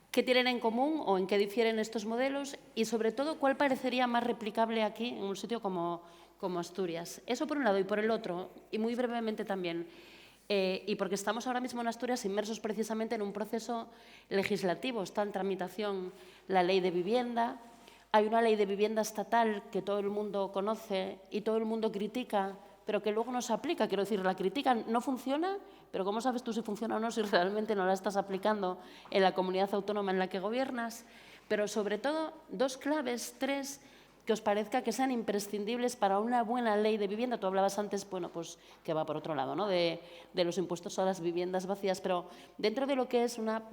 ¿Qué tienen en común o en qué difieren estos modelos? Y, sobre todo, ¿cuál parecería más replicable aquí, en un sitio como Asturias? Eso por un lado. Y por el otro, y muy brevemente también, y porque estamos ahora mismo en Asturias inmersos precisamente en un proceso legislativo. Está en tramitación la ley de vivienda. Hay una ley de vivienda estatal que todo el mundo conoce y todo el mundo critica, pero que luego no se aplica. Quiero decir, la critican, no funciona, pero ¿cómo sabes tú si funciona o no si realmente no la estás aplicando en la comunidad autónoma en la que gobiernas? Pero, sobre todo, dos claves, tres, que os parezca que sean imprescindibles para una buena ley de vivienda. Tú hablabas antes, bueno, pues que va por otro lado, ¿no? De los impuestos a las viviendas vacías, pero dentro de lo que es una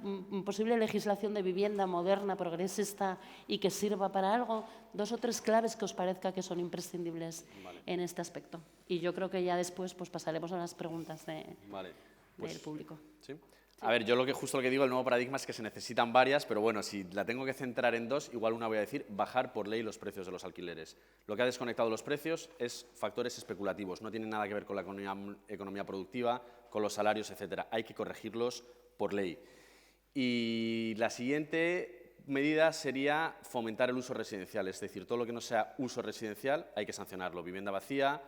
posible legislación de vivienda moderna, progresista y que sirva para algo, dos o tres claves que os parezca que son imprescindibles en este aspecto. Y yo creo que ya después pues pasaremos a las preguntas del público. ¿Sí? A ver, yo justo lo que digo, el nuevo paradigma es que se necesitan varias, pero bueno, si la tengo que centrar en dos, igual una voy a decir, bajar por ley los precios de los alquileres. Lo que ha desconectado los precios es factores especulativos, no tienen nada que ver con la economía productiva, con los salarios, etcétera. Hay que corregirlos por ley. Y la siguiente medida sería fomentar el uso residencial, es decir, todo lo que no sea uso residencial hay que sancionarlo, vivienda vacía,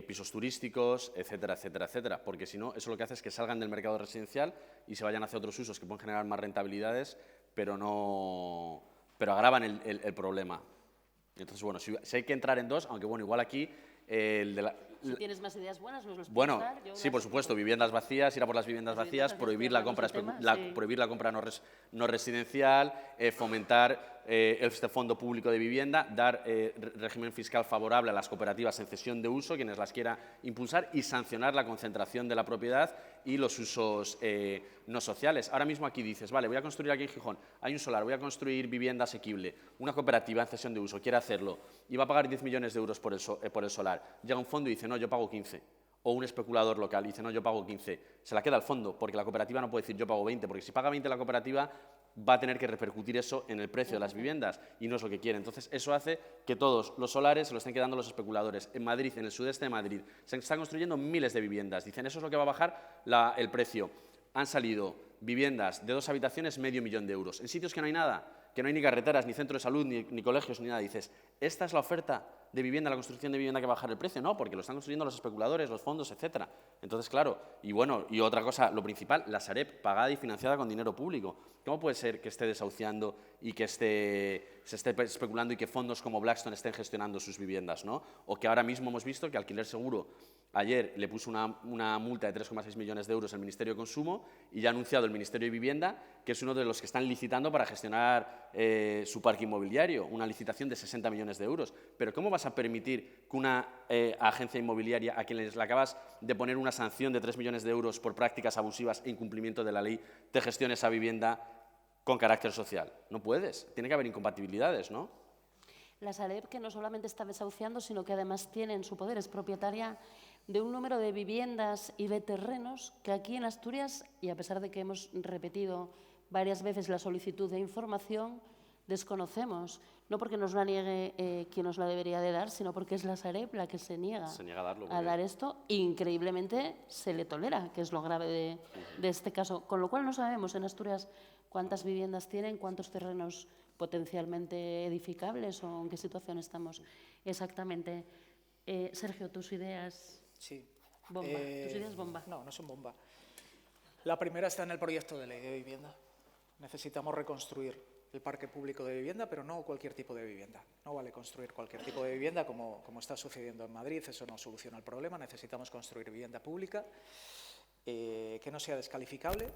pisos turísticos, etcétera, etcétera, etcétera, porque si no, eso lo que hace es que salgan del mercado residencial y se vayan hacia otros usos que pueden generar más rentabilidades, pero agravan el problema. Entonces, bueno, si hay que entrar en dos, aunque bueno, igual aquí Si tienes más ideas buenas, nos los puedes bueno, dar. sí, por supuesto, viviendas vacías, ir a por las viviendas vacías, prohibir la compra, prohibir la compra no residencial, fomentar este fondo público de vivienda, dar régimen fiscal favorable a las cooperativas en cesión de uso, quienes las quiera impulsar, y sancionar la concentración de la propiedad y los usos no sociales. Ahora mismo aquí dices, vale, voy a construir aquí en Gijón, hay un solar, voy a construir vivienda asequible, una cooperativa en cesión de uso quiere hacerlo y va a pagar 10 millones de euros por el solar. Llega un fondo y dice, no, yo pago 15. O un especulador local dice, no, yo pago 15. Se la queda al fondo, porque la cooperativa no puede decir, yo pago 20, porque si paga 20 la cooperativa va a tener que repercutir eso en el precio de las viviendas y no es lo que quiere. Entonces, eso hace que todos los solares se lo estén quedando los especuladores. En Madrid, en el sudeste de Madrid, se están construyendo miles de viviendas. Dicen, eso es lo que va a bajar el precio. Han salido viviendas de 2 habitaciones, €500.000 en sitios que no hay nada, que no hay ni carreteras, ni centro de salud, ni colegios, ni nada. Dices, ¿esta es la oferta de vivienda, la construcción de vivienda que va a bajar el precio? No, porque lo están construyendo los especuladores, los fondos, etcétera. Entonces, claro, y bueno, y otra cosa, lo principal, la Sareb pagada y financiada con dinero público. ¿Cómo puede ser que esté desahuciando y que se esté especulando y que fondos como Blackstone estén gestionando sus viviendas, ¿no? O que ahora mismo hemos visto que Alquiler Seguro ayer le puso una multa de 3,6 millones de euros al Ministerio de Consumo y ya ha anunciado el Ministerio de Vivienda que es uno de los que están licitando para gestionar su parque inmobiliario, una licitación de 60 millones de euros. Pero ¿cómo vas a permitir que una agencia inmobiliaria a quien le acabas de poner una sanción de 3 millones de euros por prácticas abusivas e incumplimiento de la ley te gestione esa vivienda con carácter social? No puedes, tiene que haber incompatibilidades, ¿no? La Sareb, que no solamente está desahuciando, sino que además tiene en su poder, es propietaria de un número de viviendas y de terrenos que aquí en Asturias, y a pesar de que hemos repetido varias veces la solicitud de información, desconocemos. No porque nos la niegue quien nos la debería de dar, sino porque es la Sareb la que se niega a dar esto e increíblemente se le tolera, que es lo grave de este caso. Con lo cual no sabemos en Asturias cuántas viviendas tienen, cuántos terrenos potencialmente edificables o en qué situación estamos exactamente. Sergio, tus ideas. Sí. Bomba. ¿Tus ideas bomba? No, no son bomba. La primera está en el proyecto de ley de vivienda. Necesitamos reconstruir el parque público de vivienda, pero no cualquier tipo de vivienda. No vale construir cualquier tipo de vivienda como está sucediendo en Madrid, eso no soluciona el problema. Necesitamos construir vivienda pública que no sea descalificable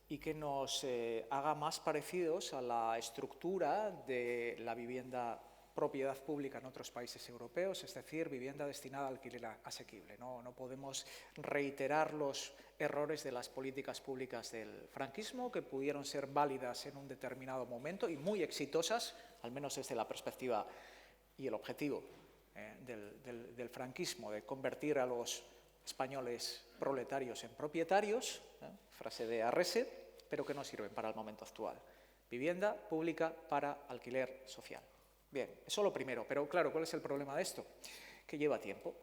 y que nos haga más parecidos a la estructura de la vivienda propiedad pública en otros países europeos, es decir, vivienda destinada al alquiler asequible. No podemos reiterar los errores de las políticas públicas del franquismo, que pudieron ser válidas en un determinado momento y muy exitosas, al menos desde la perspectiva y el objetivo del franquismo, de convertir a los españoles proletarios en propietarios, frase de Arrese, pero que no sirven para el momento actual. Vivienda pública para alquiler social. Bien, eso lo primero, pero claro, ¿cuál es el problema de esto? Que lleva tiempo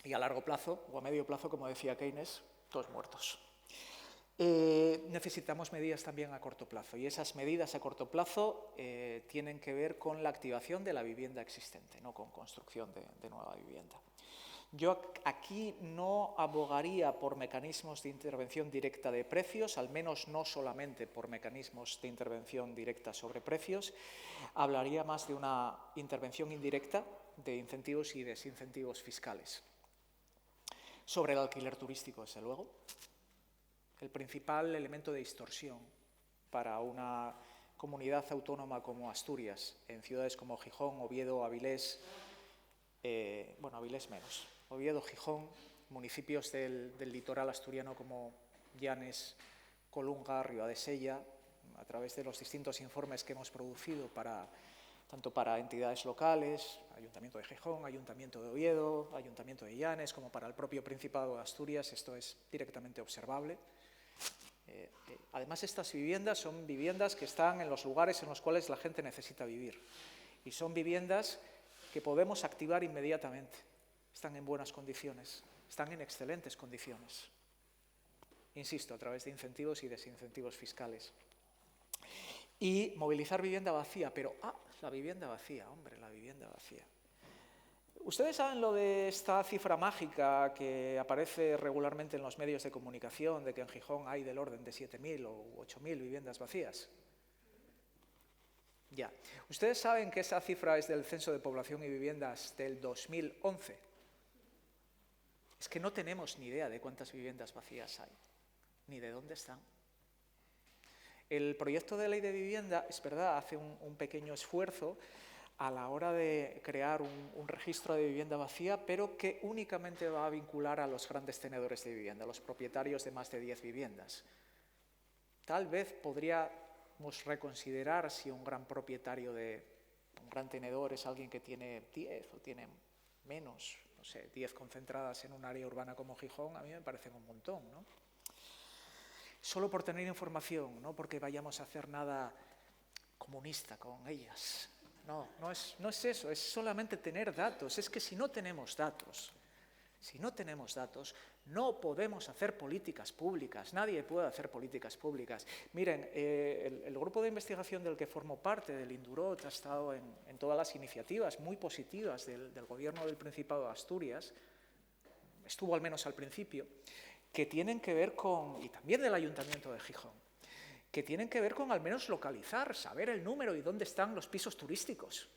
y a largo plazo o a medio plazo, como decía Keynes, todos muertos. Necesitamos medidas también a corto plazo y esas medidas a corto plazo tienen que ver con la activación de la vivienda existente, no con construcción de nueva vivienda. Yo aquí no abogaría por mecanismos de intervención directa de precios, al menos no solamente por mecanismos de intervención directa sobre precios, hablaría más de una intervención indirecta de incentivos y desincentivos fiscales. Sobre el alquiler turístico, desde luego, el principal elemento de distorsión para una comunidad autónoma como Asturias, en ciudades como Gijón, Oviedo, Avilés, Avilés menos, Oviedo, Gijón, municipios del litoral asturiano como Llanes, Colunga, Ribadesella, a través de los distintos informes que hemos producido tanto para entidades locales, Ayuntamiento de Gijón, Ayuntamiento de Oviedo, Ayuntamiento de Llanes, como para el propio Principado de Asturias, esto es directamente observable. Además, estas viviendas son viviendas que están en los lugares en los cuales la gente necesita vivir y son viviendas que podemos activar inmediatamente. Están en buenas condiciones, están en excelentes condiciones. insisto, a través de incentivos y desincentivos fiscales. Y movilizar vivienda vacía, pero la vivienda vacía, hombre, la vivienda vacía. Ustedes saben lo de esta cifra mágica que aparece regularmente en los medios de comunicación, de que en Gijón hay del orden de 7.000 o 8.000 viviendas vacías. Ya. Ustedes saben que esa cifra es del Censo de Población y Viviendas del 2011. Es que no tenemos ni idea de cuántas viviendas vacías hay, ni de dónde están. El proyecto de ley de vivienda, es verdad, hace un pequeño esfuerzo a la hora de crear un registro de vivienda vacía, pero que únicamente va a vincular a los grandes tenedores de vivienda, a los propietarios de más de 10 viviendas. Tal vez podríamos reconsiderar si un gran propietario de un gran tenedor es alguien que tiene 10 o tiene menos, no sé, 10 concentradas en un área urbana como Gijón, a mí me parecen un montón, ¿no? Solo por tener información, no porque vayamos a hacer nada comunista con ellas. No es eso, es solamente tener datos. Es que si no tenemos datos, no podemos hacer políticas públicas, nadie puede hacer políticas públicas. Miren, el grupo de investigación del que formo parte, del Indurot, ha estado en todas las iniciativas muy positivas del Gobierno del Principado de Asturias, estuvo al menos al principio, que tienen que ver con, y también del Ayuntamiento de Gijón, que tienen que ver con al menos localizar, saber el número y dónde están los pisos turísticos.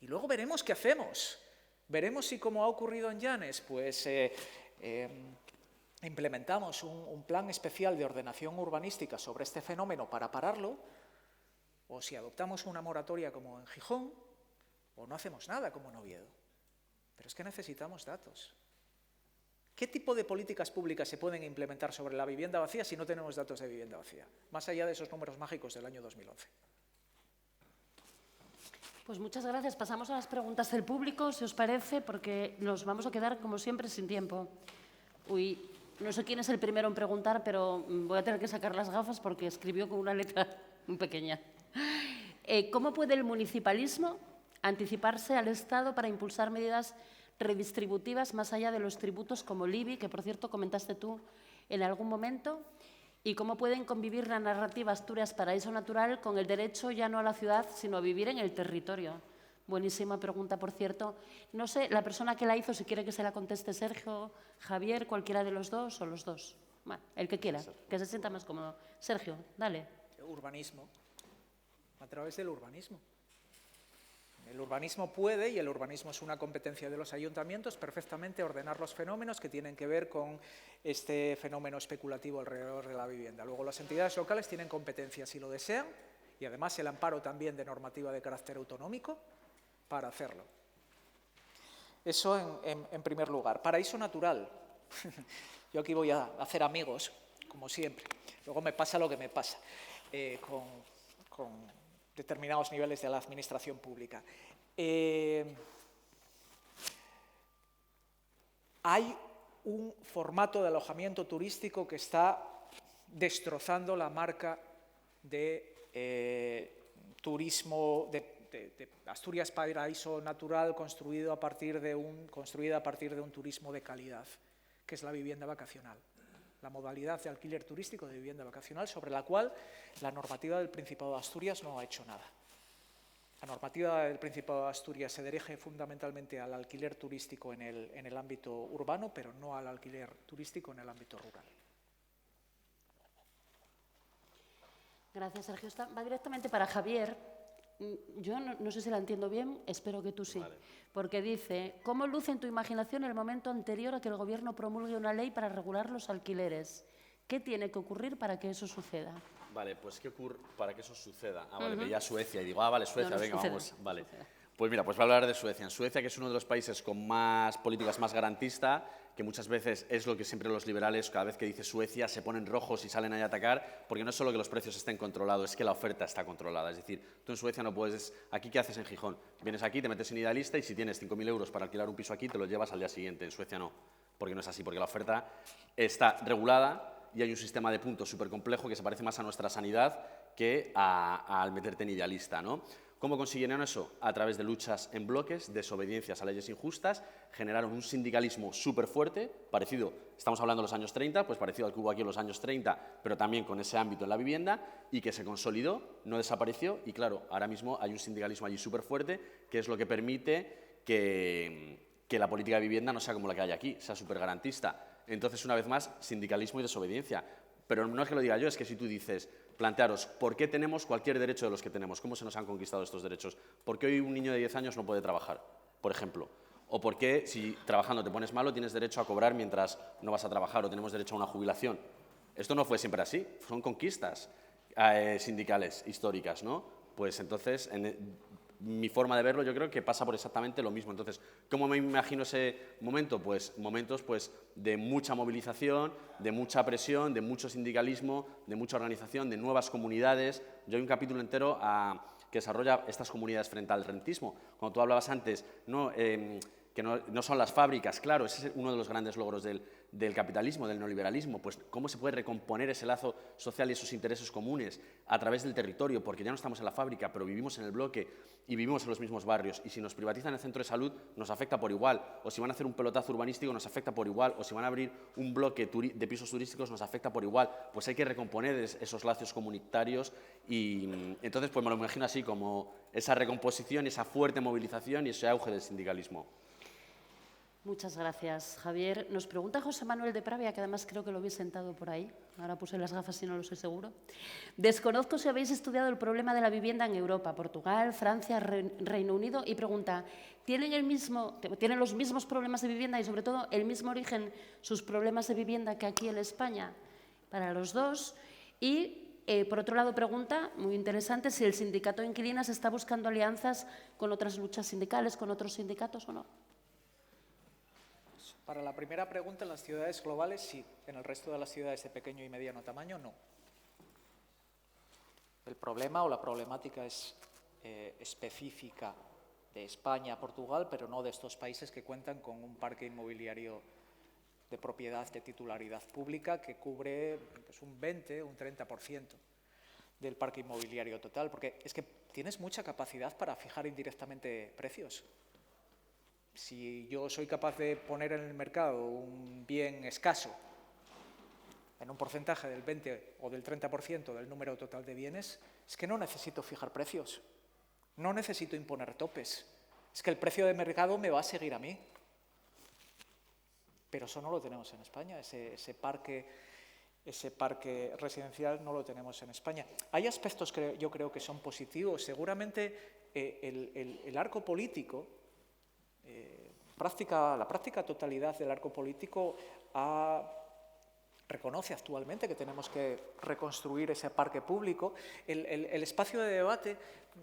Y luego veremos qué hacemos. Veremos si, como ha ocurrido en Llanes, pues implementamos un plan especial de ordenación urbanística sobre este fenómeno para pararlo, o si adoptamos una moratoria como en Gijón, o no hacemos nada como en Oviedo. Pero es que necesitamos datos. ¿Qué tipo de políticas públicas se pueden implementar sobre la vivienda vacía si no tenemos datos de vivienda vacía? Más allá de esos números mágicos del año 2011. Pues muchas gracias. Pasamos a las preguntas del público, si os parece, porque nos vamos a quedar, como siempre, sin tiempo. Uy, no sé quién es el primero en preguntar, pero voy a tener que sacar las gafas porque escribió con una letra muy pequeña. ¿Cómo puede el municipalismo anticiparse al Estado para impulsar medidas redistributivas más allá de los tributos como el IBI, que por cierto comentaste tú en algún momento, y cómo pueden convivir la narrativa Asturias Paraíso Natural con el derecho ya no a la ciudad, sino a vivir en el territorio? Buenísima pregunta, por cierto. No sé, la persona que la hizo, si quiere que se la conteste Sergio, Javier, cualquiera de los dos o los dos. Bueno, el que quiera, que se sienta más cómodo. Sergio, dale. Urbanismo, a través del urbanismo. El urbanismo puede, y el urbanismo es una competencia de los ayuntamientos, perfectamente ordenar los fenómenos que tienen que ver con este fenómeno especulativo alrededor de la vivienda. Luego las entidades locales tienen competencia si lo desean, y además el amparo también de normativa de carácter autonómico para hacerlo. Eso en primer lugar. Paraíso natural. Yo aquí voy a hacer amigos, como siempre. Luego me pasa lo que me pasa con determinados niveles de la administración pública. Hay un formato de alojamiento turístico que está destrozando la marca de turismo de Asturias Paraíso Natural construida a partir de un turismo de calidad, que es la vivienda vacacional. La modalidad de alquiler turístico de vivienda vacacional, sobre la cual la normativa del Principado de Asturias no ha hecho nada. La normativa del Principado de Asturias se dirige fundamentalmente al alquiler turístico en el ámbito urbano, pero no al alquiler turístico en el ámbito rural. Gracias, Sergio. Va directamente para Javier. Yo no sé si la entiendo bien, espero que tú sí. Vale. Porque dice, ¿cómo luce en tu imaginación el momento anterior a que el Gobierno promulgue una ley para regular los alquileres? ¿Qué tiene que ocurrir para que eso suceda? Vale, pues ¿qué ocurre para que eso suceda? Vale, veía Suecia y digo, vale, Suecia, venga, suceda. Vamos. Vale. Pues mira, pues voy a hablar de Suecia. En Suecia, que es uno de los países con más políticas más garantistas, que muchas veces es lo que siempre los liberales, cada vez que dice Suecia, se ponen rojos y salen ahí a atacar, porque no es solo que los precios estén controlados, es que la oferta está controlada. Es decir, tú en Suecia no puedes... ¿Aquí qué haces en Gijón? Vienes aquí, te metes en Idealista y si tienes 5.000 euros para alquilar un piso aquí, te lo llevas al día siguiente. En Suecia no, porque no es así, porque la oferta está regulada y hay un sistema de puntos súper complejo que se parece más a nuestra sanidad que al meterte en Idealista, ¿no? ¿Cómo consiguieron eso? A través de luchas en bloques, desobediencias a leyes injustas, generaron un sindicalismo súper fuerte, parecido, estamos hablando de los años 30, pues parecido al que hubo aquí en los años 30, pero también con ese ámbito en la vivienda, y que se consolidó, no desapareció, y claro, ahora mismo hay un sindicalismo allí súper fuerte, que es lo que permite que la política de vivienda no sea como la que hay aquí, sea súper garantista. Entonces, una vez más, sindicalismo y desobediencia. Pero no es que lo diga yo, es que si tú dices, plantearos, ¿por qué tenemos cualquier derecho de los que tenemos? ¿Cómo se nos han conquistado estos derechos? ¿Por qué hoy un niño de 10 años no puede trabajar, por ejemplo? ¿O por qué, si trabajando te pones malo, tienes derecho a cobrar mientras no vas a trabajar o tenemos derecho a una jubilación? Esto no fue siempre así, son conquistas sindicales históricas, ¿no? Pues entonces, mi forma de verlo yo creo que pasa por exactamente lo mismo. Entonces, ¿cómo me imagino ese momento? Pues momentos de mucha movilización, de mucha presión, de mucho sindicalismo, de mucha organización, de nuevas comunidades. Yo hay un capítulo entero que desarrolla estas comunidades frente al rentismo. Cuando tú hablabas antes, que no son las fábricas, claro, ese es uno de los grandes logros del capitalismo, del neoliberalismo, pues cómo se puede recomponer ese lazo social y esos intereses comunes a través del territorio, porque ya no estamos en la fábrica, pero vivimos en el bloque y vivimos en los mismos barrios, y si nos privatizan el centro de salud nos afecta por igual, o si van a hacer un pelotazo urbanístico nos afecta por igual, o si van a abrir un bloque de pisos turísticos nos afecta por igual, pues hay que recomponer esos lazos comunitarios, y entonces pues me lo imagino así, como esa recomposición, esa fuerte movilización y ese auge del sindicalismo. Muchas gracias, Javier. Nos pregunta José Manuel de Pravia, que además creo que lo vi sentado por ahí. Ahora puse las gafas y no lo sé seguro. Desconozco si habéis estudiado el problema de la vivienda en Europa, Portugal, Francia, Reino Unido, y pregunta, ¿tienen los mismos problemas de vivienda y sobre todo el mismo origen sus problemas de vivienda que aquí en España? Para los dos. Y por otro lado pregunta, muy interesante, si el sindicato de inquilinas está buscando alianzas con otras luchas sindicales, con otros sindicatos o no. Para la primera pregunta, en las ciudades globales sí, en el resto de las ciudades de pequeño y mediano tamaño no. El problema o la problemática es específica de España, Portugal, pero no de estos países que cuentan con un parque inmobiliario de propiedad de titularidad pública que cubre pues, un 20, un 30% del parque inmobiliario total, porque es que tienes mucha capacidad para fijar indirectamente precios. Si yo soy capaz de poner en el mercado un bien escaso en un porcentaje del 20 o del 30% del número total de bienes, es que no necesito fijar precios, no necesito imponer topes. Es que el precio de mercado me va a seguir a mí. Pero eso no lo tenemos en España, ese parque residencial no lo tenemos en España. Hay aspectos que yo creo que son positivos. Seguramente el arco político, la práctica totalidad del arco político reconoce actualmente que tenemos que reconstruir ese parque público. El espacio de debate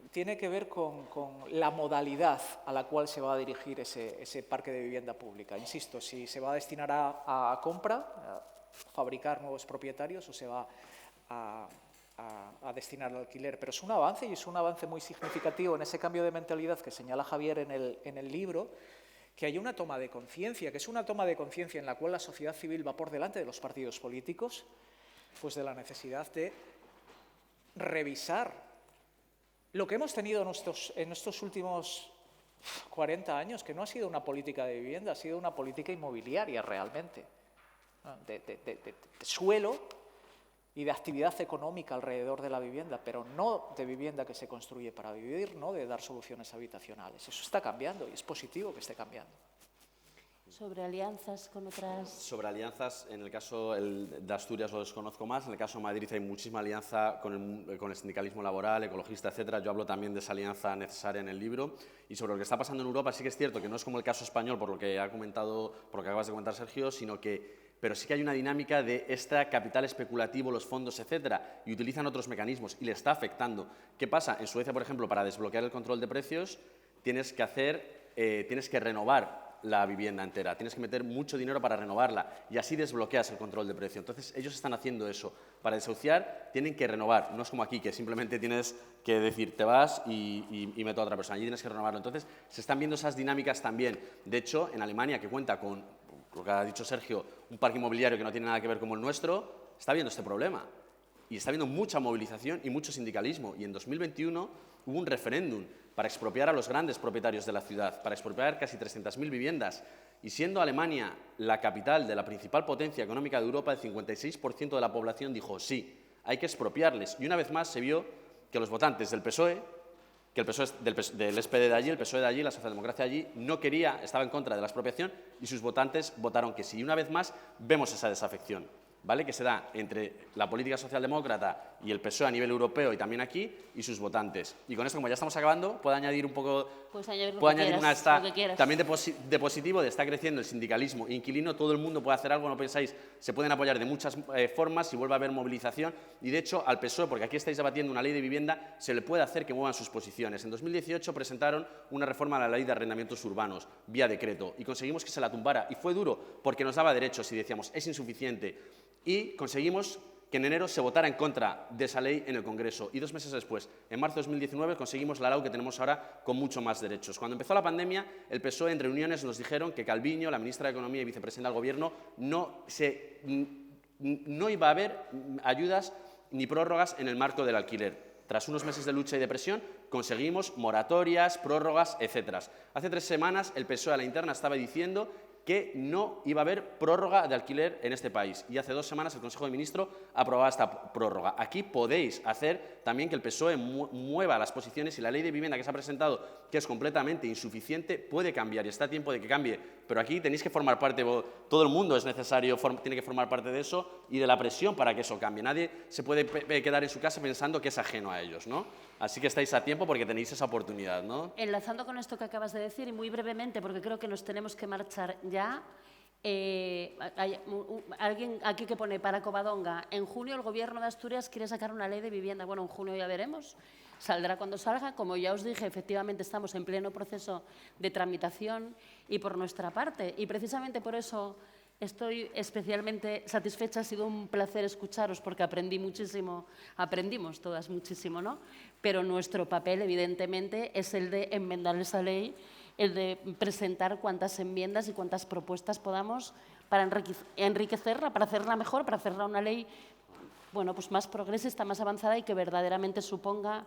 tiene que ver con la modalidad a la cual se va a dirigir ese parque de vivienda pública. Insisto, si se va a destinar a compra, a fabricar nuevos propietarios, o se va a destinar al alquiler. Pero es un avance, y es un avance muy significativo en ese cambio de mentalidad que señala Javier en el libro, que hay una toma de conciencia, que es una toma de conciencia en la cual la sociedad civil va por delante de los partidos políticos, pues de la necesidad de revisar lo que hemos tenido en estos últimos 40 años, que no ha sido una política de vivienda, ha sido una política inmobiliaria realmente, de suelo y de actividad económica alrededor de la vivienda, pero no de vivienda que se construye para vivir, no de dar soluciones habitacionales. Eso está cambiando y es positivo que esté cambiando. Sobre alianzas con otras... Sobre alianzas, en el caso de Asturias lo desconozco más, en el caso de Madrid hay muchísima alianza con el sindicalismo laboral, ecologista, etcétera. Yo hablo también de esa alianza necesaria en el libro. Y sobre lo que está pasando en Europa, sí que es cierto que no es como el caso español, por lo que acabas de comentar, Sergio, pero sí que hay una dinámica de este capital especulativo, los fondos, etcétera, y utilizan otros mecanismos y le está afectando. ¿Qué pasa? En Suecia, por ejemplo, para desbloquear el control de precios, tienes que renovar la vivienda entera, tienes que meter mucho dinero para renovarla y así desbloqueas el control de precio. Entonces, ellos están haciendo eso. Para desahuciar, tienen que renovar. No es como aquí, que simplemente tienes que decir, te vas y meto a otra persona. Allí tienes que renovarlo. Entonces, se están viendo esas dinámicas también. De hecho, en Alemania, que cuenta con, lo que ha dicho Sergio, un parque inmobiliario que no tiene nada que ver con el nuestro, está viendo este problema. y está habiendo mucha movilización y mucho sindicalismo. Y en 2021 hubo un referéndum para expropiar a los grandes propietarios de la ciudad, para expropiar casi 300.000 viviendas. Y siendo Alemania la capital de la principal potencia económica de Europa, el 56% de la población dijo sí, hay que expropiarles. Y una vez más se vio que los votantes del PSOE, del SPD de allí, el PSOE de allí, la socialdemocracia de allí, no quería, estaba en contra de la expropiación y sus votantes votaron que sí. Y una vez más vemos esa desafección, ¿vale?, que se da entre la política socialdemócrata y el PSOE a nivel europeo y también aquí, y sus votantes. Y con esto, como ya estamos acabando, puedo añadir un poco... También de positivo, está creciendo el sindicalismo inquilino, todo el mundo puede hacer algo, no pensáis, se pueden apoyar de muchas formas y vuelve a haber movilización. Y de hecho, al PSOE, porque aquí estáis debatiendo una ley de vivienda, se le puede hacer que muevan sus posiciones. En 2018 presentaron una reforma a la ley de arrendamientos urbanos, vía decreto, y conseguimos que se la tumbara. Y fue duro, porque nos daba derechos y decíamos, es insuficiente. Y conseguimos que en enero se votara en contra de esa ley en el Congreso. Y 2 meses después, en marzo de 2019, conseguimos la LAU que tenemos ahora con mucho más derechos. Cuando empezó la pandemia, el PSOE en reuniones nos dijeron que Calviño, la ministra de Economía y vicepresidenta del Gobierno, no iba a haber ayudas ni prórrogas en el marco del alquiler. Tras unos meses de lucha y de presión, conseguimos moratorias, prórrogas, etc. Hace 3 semanas, el PSOE a la interna estaba diciendo que no iba a haber prórroga de alquiler en este país. Y hace 2 semanas el Consejo de Ministros aprobaba esta prórroga. Aquí podéis hacer también que el PSOE mueva las posiciones y la ley de vivienda que se ha presentado, que es completamente insuficiente, puede cambiar y está a tiempo de que cambie. Pero aquí tenéis que formar parte, todo el mundo es necesario, tiene que formar parte de eso y de la presión para que eso cambie. Nadie se puede quedar en su casa pensando que es ajeno a ellos, ¿no? Así que estáis a tiempo porque tenéis esa oportunidad, ¿no? Enlazando con esto que acabas de decir, y muy brevemente, porque creo que nos tenemos que marchar ya, hay alguien aquí que pone para Covadonga, en junio el Gobierno de Asturias quiere sacar una ley de vivienda. Bueno, en junio ya veremos, saldrá cuando salga. Como ya os dije, efectivamente estamos en pleno proceso de tramitación y por nuestra parte, y precisamente por eso estoy especialmente satisfecha, ha sido un placer escucharos porque aprendí muchísimo, aprendimos todas muchísimo, ¿no? Pero nuestro papel, evidentemente, es el de enmendar esa ley, el de presentar cuantas enmiendas y cuantas propuestas podamos para enriquecerla, para hacerla mejor, para hacerla una ley, bueno, pues más progresista, más avanzada y que verdaderamente suponga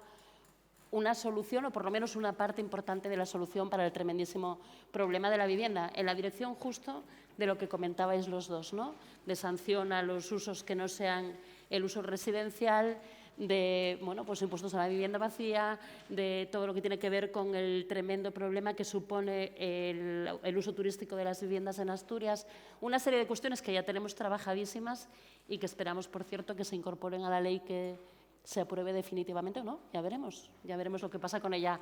una solución o por lo menos una parte importante de la solución para el tremendísimo problema de la vivienda, en la dirección justo de lo que comentabais los dos, ¿no? De sanción a los usos que no sean el uso residencial, de pues impuestos a la vivienda vacía, de todo lo que tiene que ver con el tremendo problema que supone el uso turístico de las viviendas en Asturias, una serie de cuestiones que ya tenemos trabajadísimas y que esperamos, por cierto, que se incorporen a la ley que se apruebe definitivamente o no, ya veremos lo que pasa con ella.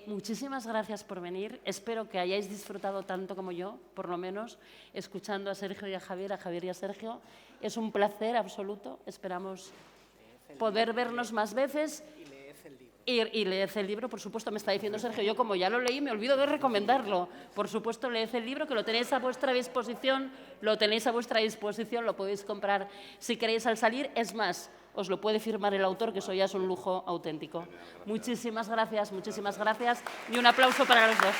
Muchísimas gracias por venir, espero que hayáis disfrutado tanto como yo, por lo menos, escuchando a Sergio y a Javier y a Sergio. Es un placer absoluto, esperamos poder vernos más veces. Y leed el libro, por supuesto, me está diciendo Sergio, yo como ya lo leí me olvido de recomendarlo. Por supuesto, leed el libro, que lo tenéis a vuestra disposición, lo podéis comprar si queréis al salir, es más, os lo puede firmar el autor, que eso ya es un lujo auténtico. Muchísimas gracias y un aplauso para los dos.